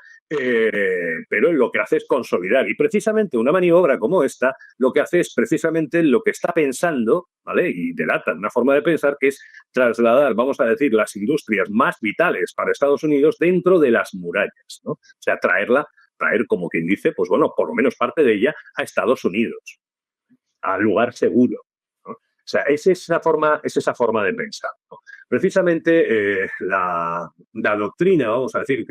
lo que hace es consolidar. Y precisamente una maniobra como esta, lo que hace es precisamente lo que está pensando, ¿vale? Y delata una forma de pensar que es trasladar, vamos a decir, las industrias más vitales para Estados Unidos dentro de las murallas, ¿no? O sea, traer como quien dice, pues bueno, por lo menos parte de ella a Estados Unidos, al lugar seguro, ¿no? O sea, es esa forma de pensar, ¿no? Precisamente la doctrina, vamos a decir,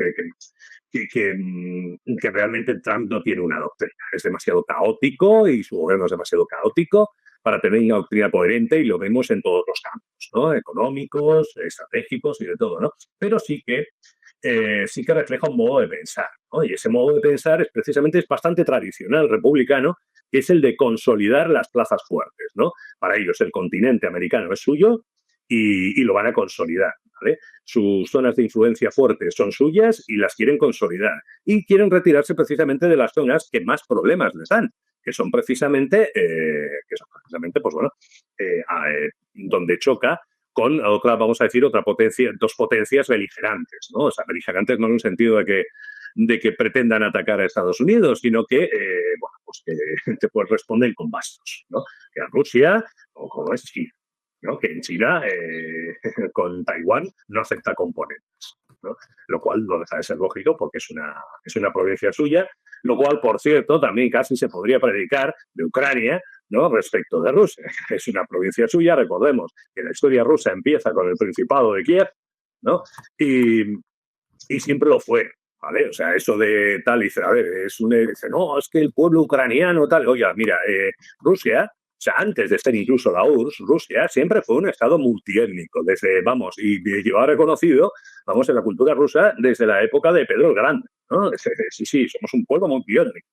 que realmente Trump no tiene una doctrina. Es demasiado caótico y su gobierno es demasiado caótico para tener una doctrina coherente y lo vemos en todos los campos, ¿no? Económicos, estratégicos y de todo, ¿no? Pero sí que refleja un modo de pensar, ¿no? Y ese modo de pensar es bastante tradicional republicano, que es el de consolidar las plazas fuertes, ¿no? Para ellos el continente americano es suyo y lo van a consolidar, ¿vale? Sus zonas de influencia fuertes son suyas y las quieren consolidar. Y quieren retirarse precisamente de las zonas que más problemas les dan, que son precisamente, pues bueno, donde choca con otra, vamos a decir, otra potencia, dos potencias beligerantes, ¿no? O sea, beligerantes no en un sentido de que pretendan atacar a Estados Unidos, sino que, bueno, pues que pues responden con bastos, ¿no? Que a Rusia o como es China, ¿no? Que en China, con Taiwán, no acepta componentes, ¿no? Lo cual no deja de ser lógico porque es una provincia suya, lo cual, por cierto, también casi se podría predicar de Ucrania, ¿no? Respecto de Rusia. Es una provincia suya, recordemos que la historia rusa empieza con el Principado de Kiev, ¿no? Y siempre lo fue, ¿vale? O sea, eso de tal, dice, a ver, dice, no, es que el pueblo ucraniano, tal, oye, mira, Rusia, o sea, antes de ser incluso la URSS, Rusia siempre fue un estado multiétnico, y lleva reconocido, vamos, en la cultura rusa desde la época de Pedro el Grande, ¿no? Sí, somos un pueblo multiétnico.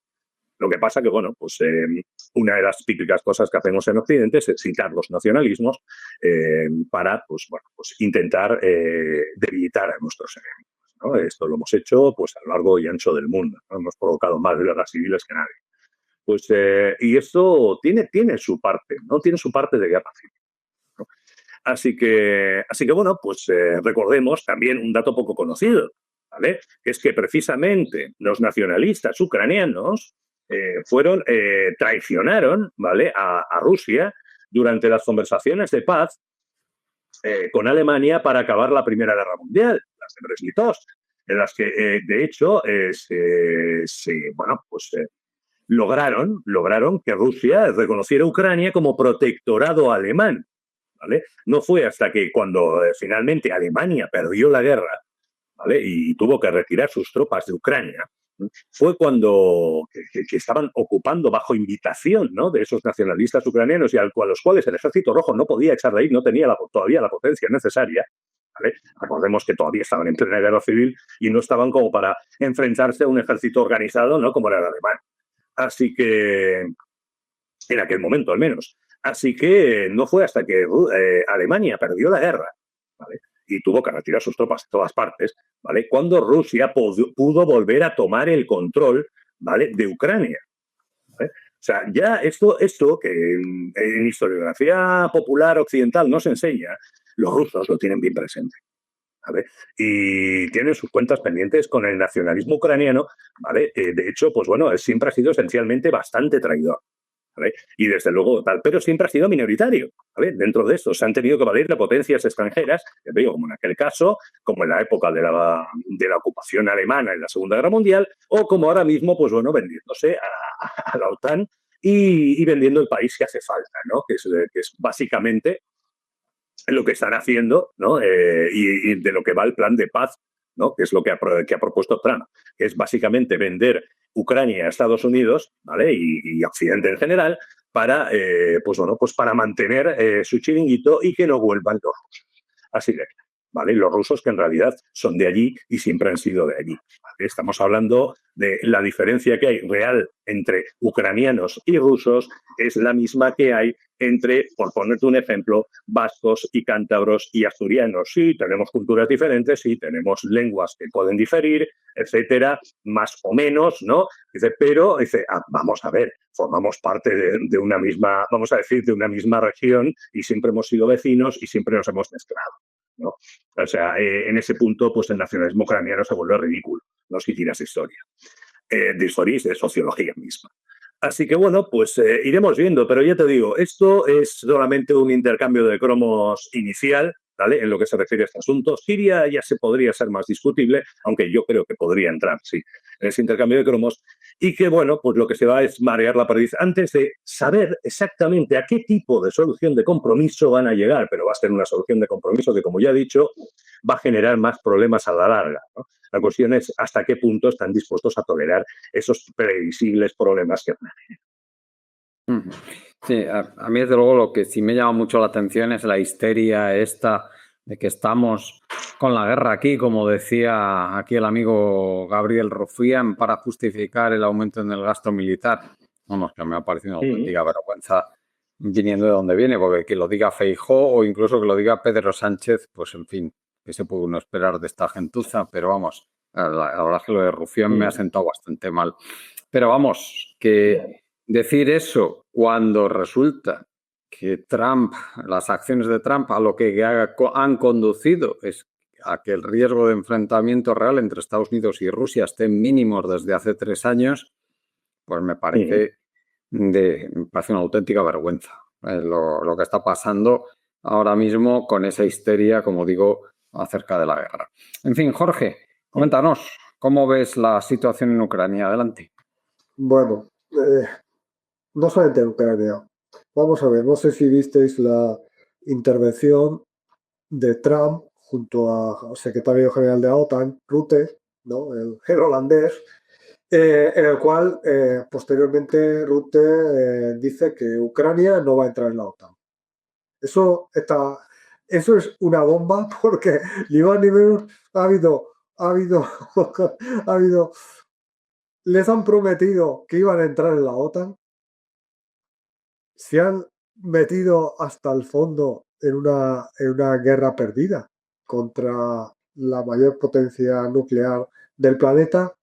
Lo que pasa que, bueno, pues una de las típicas cosas que hacemos en Occidente es citar los nacionalismos para, pues, bueno, pues intentar debilitar a nuestros enemigos, ¿no? Esto lo hemos hecho, pues, a lo largo y ancho del mundo, ¿no? Hemos provocado más guerras civiles que nadie. Pues, y esto tiene su parte, ¿no? Tiene su parte de guerra civil, ¿no? Así que, bueno, pues recordemos también un dato poco conocido, ¿vale? Que es que precisamente los nacionalistas ucranianos traicionaron, ¿vale? a Rusia durante las conversaciones de paz con Alemania para acabar la Primera Guerra Mundial, las de Brest-Litovsk, en las que, de hecho, lograron que Rusia reconociera a Ucrania como protectorado alemán, ¿vale? No fue hasta que cuando finalmente Alemania perdió la guerra, ¿vale? Y tuvo que retirar sus tropas de Ucrania, fue cuando que estaban ocupando bajo invitación, ¿no? De esos nacionalistas ucranianos y a los cuales el Ejército Rojo no podía echar de ahí, no tenía todavía la potencia necesaria, ¿vale? Recordemos que todavía estaban en plena guerra civil y no estaban como para enfrentarse a un ejército organizado, ¿no? Como era el alemán. Así que, en aquel momento al menos. Así que no fue hasta que Alemania perdió la guerra, ¿vale? Y tuvo que retirar sus tropas de todas partes, ¿vale? Cuando Rusia pudo volver a tomar el control ¿vale? De Ucrania. ¿Vale? O sea, ya esto que en historiografía popular occidental no se enseña, los rusos lo tienen bien presente. ¿Vale? Y tienen sus cuentas pendientes con el nacionalismo ucraniano, ¿vale? De hecho, pues bueno, él siempre ha sido esencialmente bastante traidor. ¿Vale? Y desde luego tal, pero siempre ha sido minoritario. ¿Vale? Dentro de esto se han tenido que valer de potencias extranjeras, ya te digo, como en aquel caso, como en la época de la ocupación alemana en la Segunda Guerra Mundial, o como ahora mismo, pues bueno, vendiéndose a la OTAN y vendiendo el país que hace falta, ¿no? Que es básicamente lo que están haciendo, ¿no? Y de lo que va el plan de paz, ¿no? Que es lo que ha propuesto Trump, que es básicamente vender Ucrania a Estados Unidos, ¿vale? Y Occidente en general, para, pues bueno, pues para mantener su chiringuito y que no vuelvan los rusos. Así de claro, ¿vale? Los rusos que en realidad son de allí y siempre han sido de allí. ¿Vale? Estamos hablando de la diferencia que hay real entre ucranianos y rusos, es la misma que hay entre, por ponerte un ejemplo, vascos y cántabros y asturianos. Sí, tenemos culturas diferentes, sí, tenemos lenguas que pueden diferir, etcétera, más o menos, ¿no? Dice, pero, dice, vamos a ver, formamos parte de una misma, vamos a decir, de una misma región y siempre hemos sido vecinos y siempre nos hemos mezclado, ¿no? O sea, en ese punto, pues el nacionalismo ucraniano se vuelve ridículo, ¿no? Si tiras historia. De historia y de sociología misma. Así que bueno, pues iremos viendo, pero ya te digo, esto es solamente un intercambio de cromos inicial, ¿vale? En lo que se refiere a este asunto. Siria ya se podría ser más discutible, aunque yo creo que podría entrar, sí, en ese intercambio de cromos. Y que bueno, pues lo que se va es marear la perdiz antes de saber exactamente a qué tipo de solución de compromiso van a llegar, pero va a ser una solución de compromiso que, como ya he dicho, va a generar más problemas a la larga, ¿no? La cuestión es hasta qué punto están dispuestos a tolerar esos previsibles problemas que van a tener. Sí, a mí desde luego lo que sí me llama mucho la atención es la histeria esta de que estamos con la guerra aquí, como decía aquí el amigo Gabriel Rufián, para justificar el aumento en el gasto militar. Vamos, que me ha parecido una auténtica vergüenza viniendo de donde viene, porque que lo diga Feijóo o incluso que lo diga Pedro Sánchez, pues en fin, que se puede uno esperar de esta gentuza, pero vamos, la verdad es que lo de Rufián me ha sentado bastante mal. Pero vamos, que decir eso cuando resulta que Trump, las acciones de Trump a lo que han conducido es a que el riesgo de enfrentamiento real entre Estados Unidos y Rusia esté en mínimos desde hace 3 años, pues me parece una auténtica vergüenza lo que está pasando ahora mismo con esa histeria, como digo, acerca de la guerra. En fin, Jorge, coméntanos, ¿cómo ves la situación en Ucrania? Adelante. Bueno, no solamente en Ucrania. Vamos a ver, no sé si visteis la intervención de Trump junto al secretario general de la OTAN, Rutte, ¿no? El holandés, en el cual posteriormente Rutte dice que Ucrania no va a entrar en la OTAN. Eso es una bomba porque ni más ni menos ha habido les han prometido que iban a entrar en la OTAN, se han metido hasta el fondo en una guerra perdida contra la mayor potencia nuclear del planeta,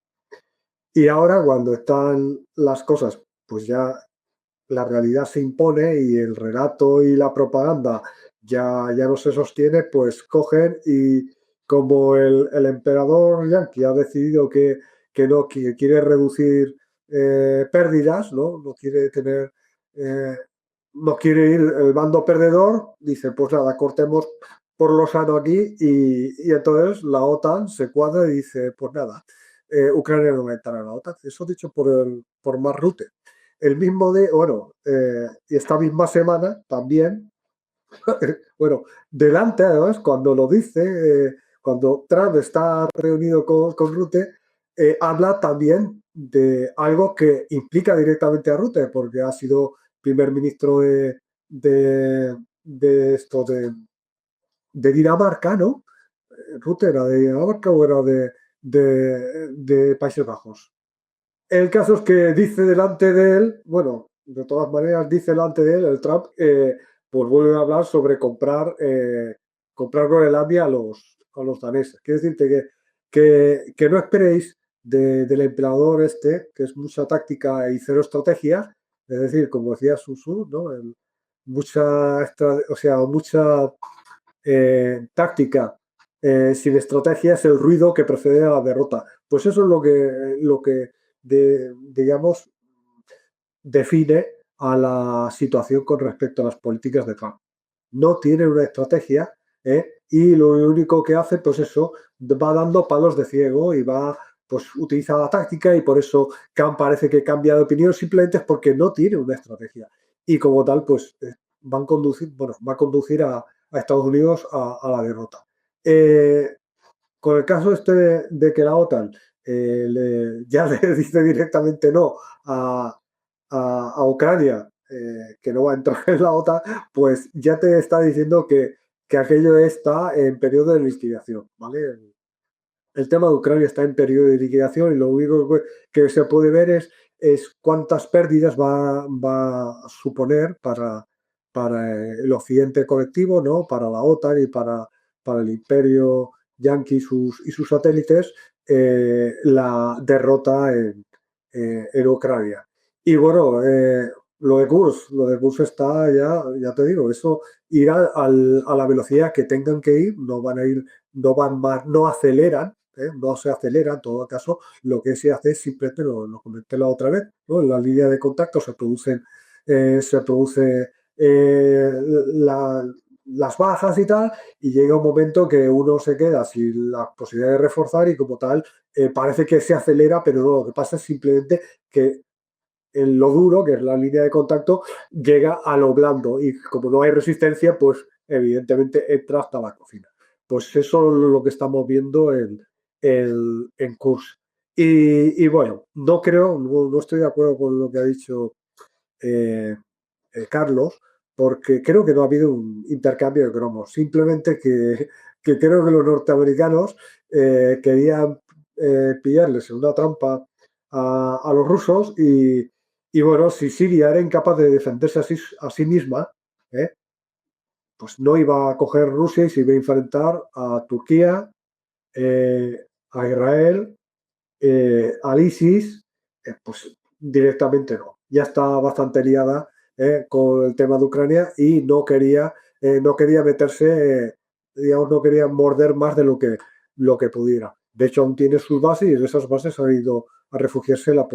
y ahora cuando están las cosas, pues ya la realidad se impone y el relato y la propaganda ya no se sostiene, pues cogen y como el emperador yanqui ha decidido que quiere reducir pérdidas, no quiere tener, no quiere ir el bando perdedor, dice, pues nada, cortemos por lo sano aquí, y entonces la OTAN se cuadra y dice, pues nada, Ucrania no va a entrar a la OTAN. Eso dicho por Mark Rutte. El mismo y esta misma semana también, bueno, delante además, cuando lo dice, cuando Trump está reunido con Rutte, habla también de algo que implica directamente a Rutte, porque ha sido primer ministro de Dinamarca, ¿no? Rutte era de Dinamarca o era de Países Bajos. El caso es que dice delante de él, bueno, de todas maneras dice delante de él, el Trump, pues vuelve a hablar sobre comprar Groenlandia a los daneses. Quiero decirte que no esperéis del emperador que es mucha táctica y cero estrategia, es decir, como decía Sun Tzu, ¿no? Mucha táctica sin estrategia es el ruido que precede a la derrota. Pues eso es digamos, define a la situación con respecto a las políticas de Trump. No tiene una estrategia y lo único que hace, pues eso, va dando palos de ciego y pues utiliza la táctica, y por eso parece que cambia de opinión, simplemente es porque no tiene una estrategia. Y como tal, pues va a conducir a Estados Unidos a la derrota. Con el caso de que la OTAN ya le dice directamente no a Ucrania, que no va a entrar en la OTAN, pues ya te está diciendo que aquello está en periodo de liquidación, ¿vale? El tema de Ucrania está en periodo de liquidación, y lo único que se puede ver es cuántas pérdidas va a suponer para el occidente colectivo, ¿no? Para la OTAN y para el imperio yanqui y sus satélites, la derrota en Ucrania. Y bueno, lo de Kursk está ya te digo, eso irá a la velocidad que tengan que ir, no no aceleran, no se acelera. En todo caso, lo que se hace es simplemente, lo comenté la otra vez, ¿no? En la línea de contacto se produce las bajas y tal, y llega un momento que uno se queda sin la posibilidad de reforzar, y como tal parece que se acelera, pero no, lo que pasa es simplemente que en lo duro, que es la línea de contacto, llega a lo blando, y como no hay resistencia, pues evidentemente entra hasta la cocina. Pues eso es lo que estamos viendo en Kursk. Y bueno, no estoy de acuerdo con lo que ha dicho Carlos, porque creo que no ha habido un intercambio de cromos, simplemente que creo que los norteamericanos querían pillarles en una trampa a los rusos, y bueno, si Siria era incapaz de defenderse a sí misma, pues no iba a coger Rusia y se iba a enfrentar a Turquía, a Israel, al ISIS, pues directamente no. Ya está bastante liada con el tema de Ucrania, y no quería meterse, digamos, no quería morder más de lo que pudiera. De hecho, aún tiene sus bases, y en esas bases ha ido a refugiarse la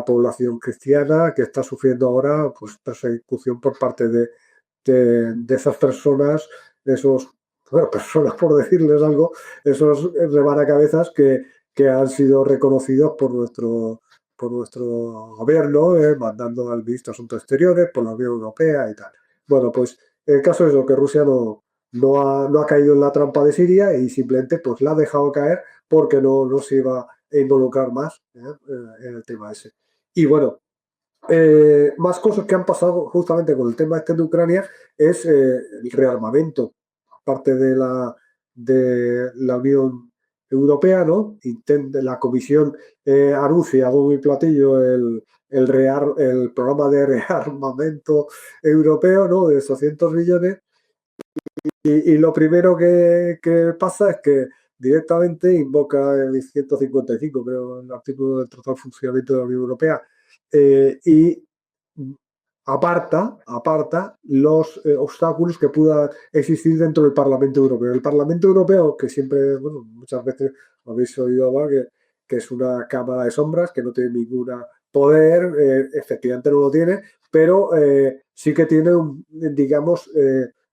población cristiana, que está sufriendo ahora pues persecución por parte de esas personas, personas, por decirles algo, esos rebanacabezas que han sido reconocidos por nuestro gobierno, mandando al ministro de Asuntos Exteriores, por la Unión Europea y tal. Bueno, pues el caso es lo que Rusia no ha caído en la trampa de Siria, y simplemente pues la ha dejado caer porque no se iba a involucrar más en el tema ese. Y bueno, más cosas que han pasado justamente con el tema de Ucrania es el rearmamento, parte de la Unión Europea, ¿no? La Comisión anuncia a bombo y platillo el programa de rearmamento europeo, ¿no? De 800 billones, y lo primero que pasa es que directamente invoca el 155, creo, el artículo del Tratado de Funcionamiento de la Unión Europea, y aparta los obstáculos que puedan existir dentro del Parlamento Europeo. El Parlamento Europeo, que siempre, bueno, muchas veces habéis oído hablar que es una cámara de sombras, que no tiene ningún poder, efectivamente no lo tiene, pero sí que tiene digamos,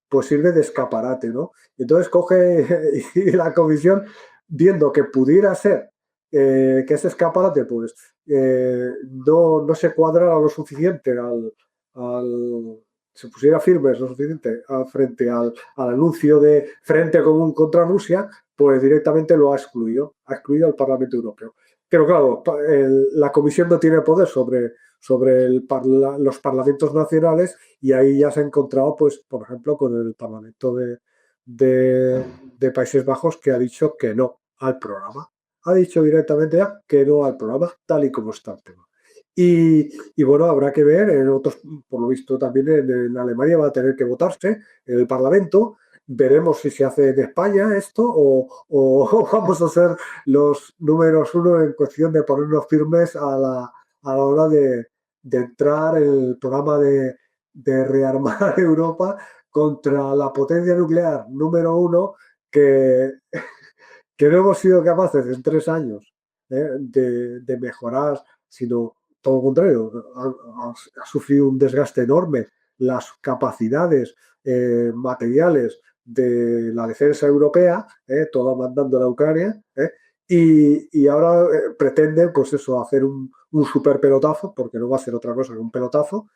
pues sirve de escaparate, ¿no? Entonces coge y la Comisión, viendo que pudiera ser que ese escaparate pues no se cuadrara lo suficiente se pusiera firmes lo suficiente frente al anuncio de Frente Común contra Rusia, pues directamente lo ha excluido al Parlamento Europeo. Pero claro, la Comisión no tiene poder sobre los parlamentos nacionales, y ahí ya se ha encontrado, pues, por ejemplo, con el Parlamento de Países Bajos, que ha dicho que no al programa. Ha dicho directamente ya que no al programa, tal y como está el tema. Y bueno, habrá que ver, por lo visto también en Alemania va a tener que votarse en el Parlamento, veremos si se hace en España esto o vamos a ser los números uno en cuestión de ponernos firmes a la hora de entrar en el programa de rearmar Europa contra la potencia nuclear número uno que, que no hemos sido capaces en 3 años de mejorar, sino todo lo contrario, ha sufrido un desgaste enorme las capacidades materiales de la defensa europea, toda mandando a Ucrania, y ahora pretenden, pues eso, hacer un super pelotazo, porque no va a ser otra cosa que un pelotazo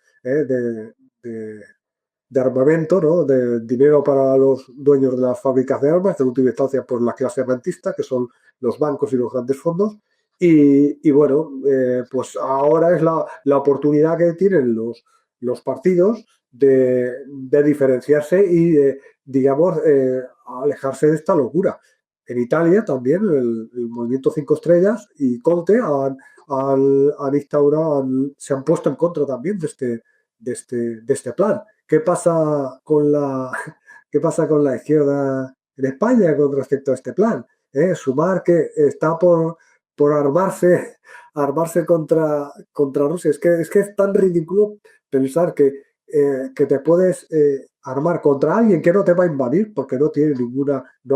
de armamento, ¿no? De dinero para los dueños de las fábricas de armas, en última instancia por la clase rentista, que son los bancos y los grandes fondos. Y bueno, pues ahora es la oportunidad que tienen los partidos de diferenciarse y de, digamos, alejarse de esta locura. En Italia también el movimiento 5 Estrellas y Conte han instaurado, se han puesto en contra también de este plan. ¿Qué pasa con qué pasa con la izquierda en España con respecto a este plan? Sumar que está por armarse contra Rusia. Es que es tan ridículo pensar que te puedes armar contra alguien que no te va a invadir, porque no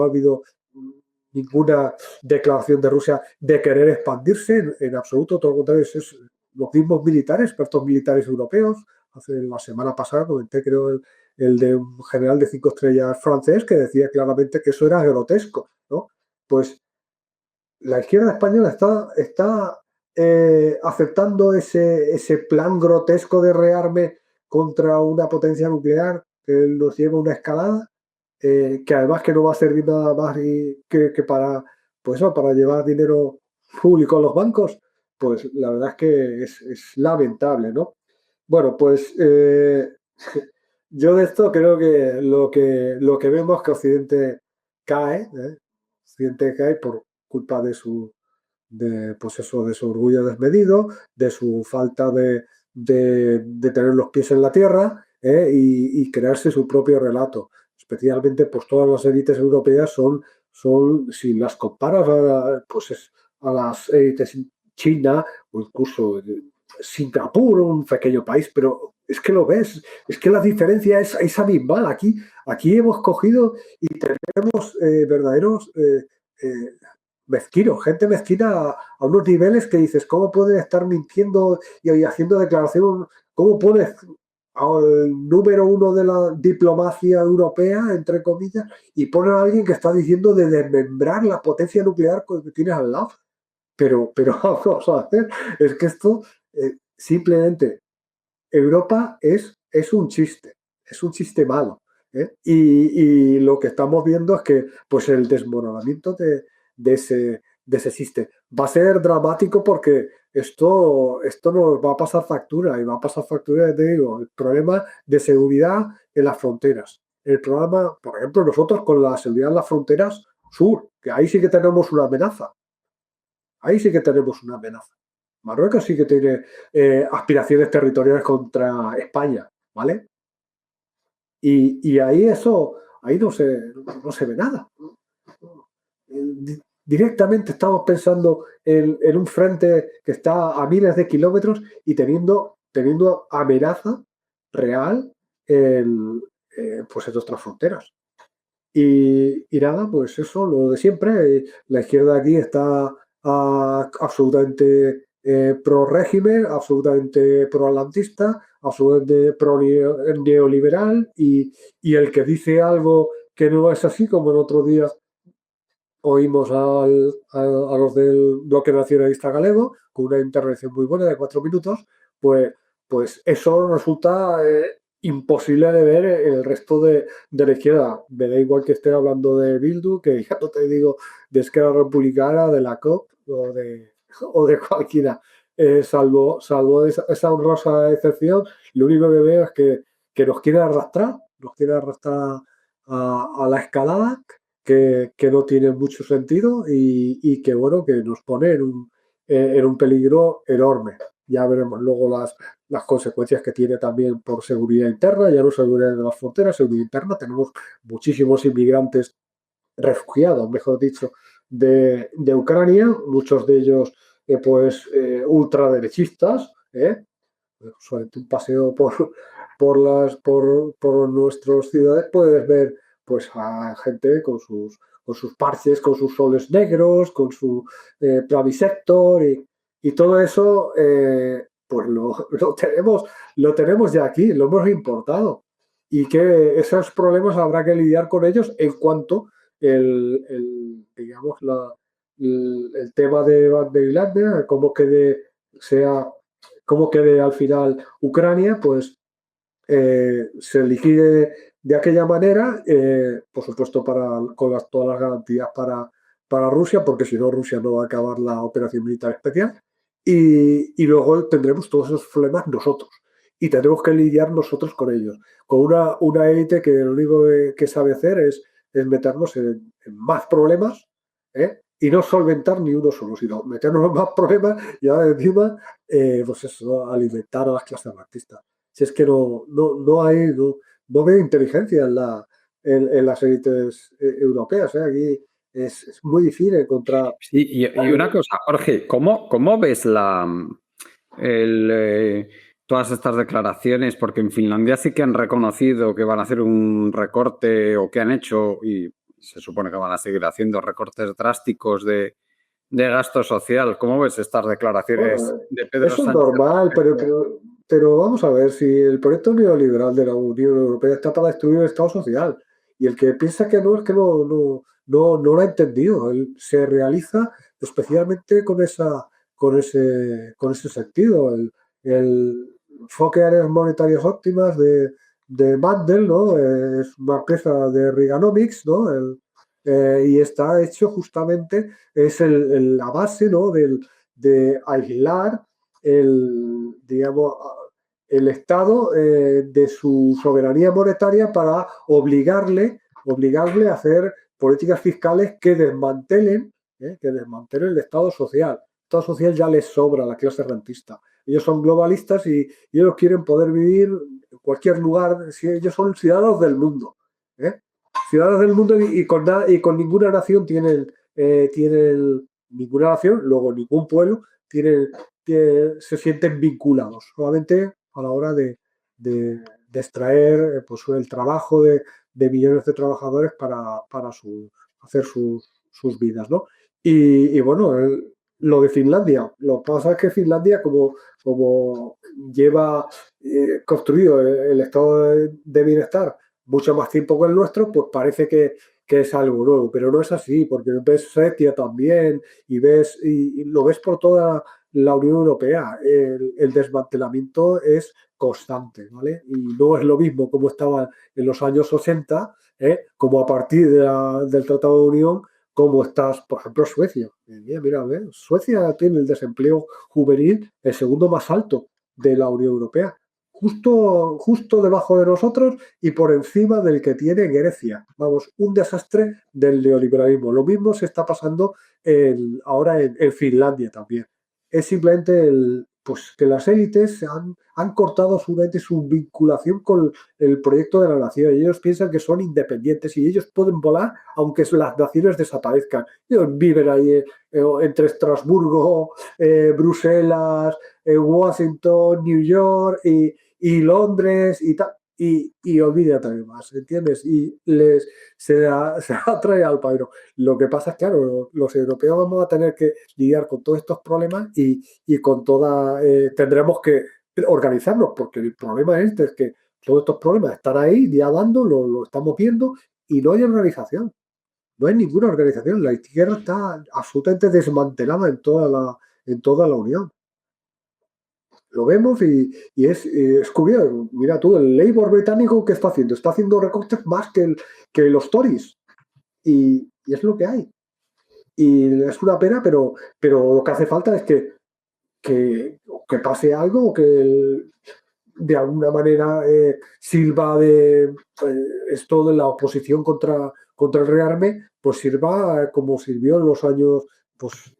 ha habido ninguna declaración de Rusia de querer expandirse en absoluto. Todo lo contrario, es los mismos militares, expertos militares europeos. Hace la semana pasada comenté, creo, el de un general de 5 estrellas francés que decía claramente que eso era grotesco, ¿no? Pues la izquierda española está aceptando ese plan grotesco de rearme contra una potencia nuclear que nos lleva a una escalada, que además que no va a servir nada más que para, pues eso, para llevar dinero público a los bancos. Pues la verdad es que es lamentable, ¿no? Bueno, pues yo de esto creo que lo que vemos es que Occidente cae por culpa pues eso, de su orgullo desmedido, de su falta de tener los pies en la tierra y crearse su propio relato. Especialmente, pues todas las élites europeas si las comparas a las élites China o incluso Singapur, un pequeño país, pero es que lo ves, es que la diferencia es abismal. Aquí hemos cogido y tenemos verdaderos mezquinos, gente mezquina a unos niveles que dices, ¿cómo pueden estar mintiendo y haciendo declaración? ¿Cómo puedes al número uno de la diplomacia europea, entre comillas, y poner a alguien que está diciendo de desmembrar la potencia nuclear que tienes al lado? Pero vamos a ver, es que esto simplemente Europa es un chiste malo. Y lo que estamos viendo es que pues el desmoronamiento de ese sistema va a ser dramático porque esto nos va a pasar factura y va a pasar factura, te digo, el problema de seguridad en las fronteras. El problema, por ejemplo, nosotros con la seguridad en las fronteras sur, que ahí sí que tenemos una amenaza. Ahí sí que tenemos una amenaza. Marruecos sí que tiene aspiraciones territoriales contra España, ¿vale? Y ahí no se ve nada. Directamente estamos pensando en un frente que está a miles de kilómetros y teniendo amenaza real pues en nuestras fronteras. Y nada, pues eso, lo de siempre. La izquierda aquí está absolutamente pro régimen, absolutamente pro atlantista, absolutamente pro neoliberal y el que dice algo que no es así, como el otro día oímos a los del bloque nacionalista galego con una intervención muy buena de 4 minutos, pues eso resulta imposible de ver el resto de la izquierda. Me da igual que esté hablando de Bildu, que ya no te digo de Esquerra Republicana, de la COP o de cualquiera. Salvo esa honrosa excepción, lo único que veo es que nos quiere arrastrar a la escalada que no tiene mucho sentido y que bueno, que nos pone en un peligro enorme. Ya veremos luego las consecuencias que tiene también por seguridad interna, ya no seguridad de las fronteras, seguridad interna. Tenemos muchísimos inmigrantes refugiados, mejor dicho, de Ucrania, muchos de ellos ultraderechistas, solamente un paseo por nuestras ciudades puedes ver pues a gente con sus parches, con sus soles negros, con su Plavisector y todo eso pues lo tenemos ya aquí, lo hemos importado y que esos problemas habrá que lidiar con ellos en cuanto digamos el tema de Islandia, cómo quede al final Ucrania, pues se liquide de aquella manera, por supuesto con todas las garantías para Rusia, porque si no Rusia no va a acabar la operación militar especial, y luego tendremos todos esos problemas nosotros, y tendremos que lidiar nosotros con ellos, con una élite que lo único que sabe hacer es meternos en más problemas, y no solventar ni uno solo, sino meternos en más problemas y ahora encima, pues eso, alimentar a las clases artistas. Si es que no veo inteligencia en las élites europeas. Aquí es muy difícil encontrar. Sí, y una cosa, Jorge, ¿cómo ves todas estas declaraciones? Porque en Finlandia sí que han reconocido que van a hacer un recorte o que han hecho, y se supone que van a seguir haciendo recortes drásticos de gasto social. ¿Cómo ves estas declaraciones Bueno, de Pedro eso es Sánchez? normal, pero vamos a ver, si el proyecto neoliberal de la Unión Europea está para destruir el Estado social, y el que piensa que no es que no lo ha entendido. Él se realiza especialmente con ese sentido. El enfoque de áreas monetarias óptimas de Mandel, ¿no? Es una empresa de Reaganomics, ¿no? Y está hecho justamente, es la base, ¿no? de aislar digamos, el Estado de su soberanía monetaria para obligarle a hacer políticas fiscales que desmantelen el Estado social. El Estado social ya les sobra a la clase rentista. Ellos son globalistas y ellos quieren poder vivir en cualquier lugar. Si ellos son ciudadanos del mundo. Ciudadanos del mundo y con ninguna nación ninguna nación, luego ningún pueblo que se sienten vinculados, solamente a la hora de extraer pues, el trabajo de millones de trabajadores para hacer sus vidas, ¿no? Y bueno, lo de Finlandia, lo que pasa es que Finlandia, como lleva construido el estado de bienestar mucho más tiempo que el nuestro, pues parece que es algo nuevo, pero no es así, porque ves Suecia también y lo ves por toda la Unión Europea. El desmantelamiento es constante, ¿vale? Y no es lo mismo como estaba en los años 80, como a partir del Tratado de Unión, como estás, por ejemplo, Suecia. Mira, Suecia tiene el desempleo juvenil el segundo más alto de la Unión Europea. Justo debajo de nosotros y por encima del que tiene Grecia. Vamos, un desastre del neoliberalismo. Lo mismo se está pasando ahora en Finlandia también. Es simplemente pues que las élites han cortado su vinculación con el proyecto de la nación. Y ellos piensan que son independientes y ellos pueden volar aunque las naciones desaparezcan. Ellos viven ahí entre Estrasburgo, Bruselas, Washington, New York y Londres y tal. Y olvídate más, ¿entiendes? Y se atrae al padrón. Lo que pasa es que, claro, los europeos vamos a tener que lidiar con todos estos problemas y tendremos que organizarnos, porque el problema es que todos estos problemas están ahí, ya dando, lo estamos viendo, y no hay organización. No hay ninguna organización. La izquierda está absolutamente desmantelada en toda la Unión. Lo vemos y es curioso. Mira tú, el Labour británico, ¿qué está haciendo? Está haciendo recortes más que los Tories. Y es lo que hay. Y es una pena, pero lo que hace falta es que pase algo, que de alguna manera sirva esto de la oposición contra el rearme, pues sirva como sirvió en los años, pues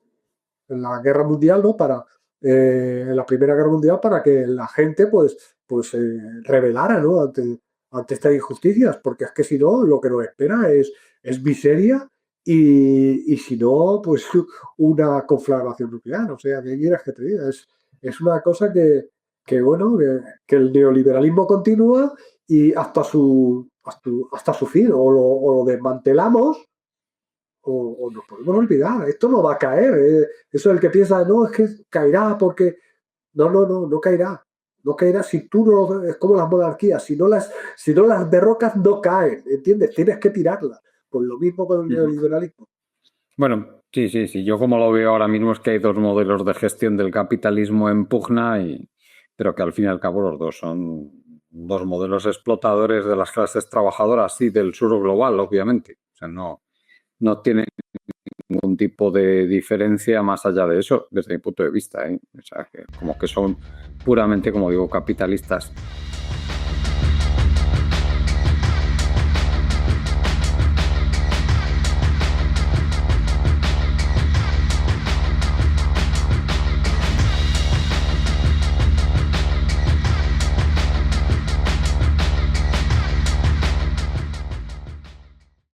en la Guerra Mundial, ¿no? Para en la Primera Guerra Mundial para que la gente pues rebelara, ¿no? ante estas injusticias, porque es que si no, lo que nos espera es miseria y si no, pues una conflagración nuclear. O sea, ¿qué quieres que te diga? Es una cosa que bueno, que el neoliberalismo continúa y hasta su fin, o lo desmantelamos o nos podemos olvidar. Esto no va a caer. Eso el que piensa, no, es que caerá porque... No caerá. No caerá si tú no... Es como las monarquías. Si no las derrocas, no caen. ¿Entiendes? Tienes que tirarlas. Pues lo mismo con el neoliberalismo. Bueno, sí. Yo como lo veo ahora mismo es que hay dos modelos de gestión del capitalismo en pugna, pero que al fin y al cabo los dos son dos modelos explotadores de las clases trabajadoras y del sur global, obviamente. O sea, no tiene ningún tipo de diferencia más allá de eso, desde mi punto de vista, ¿eh? O sea, que como que son puramente, como digo, capitalistas.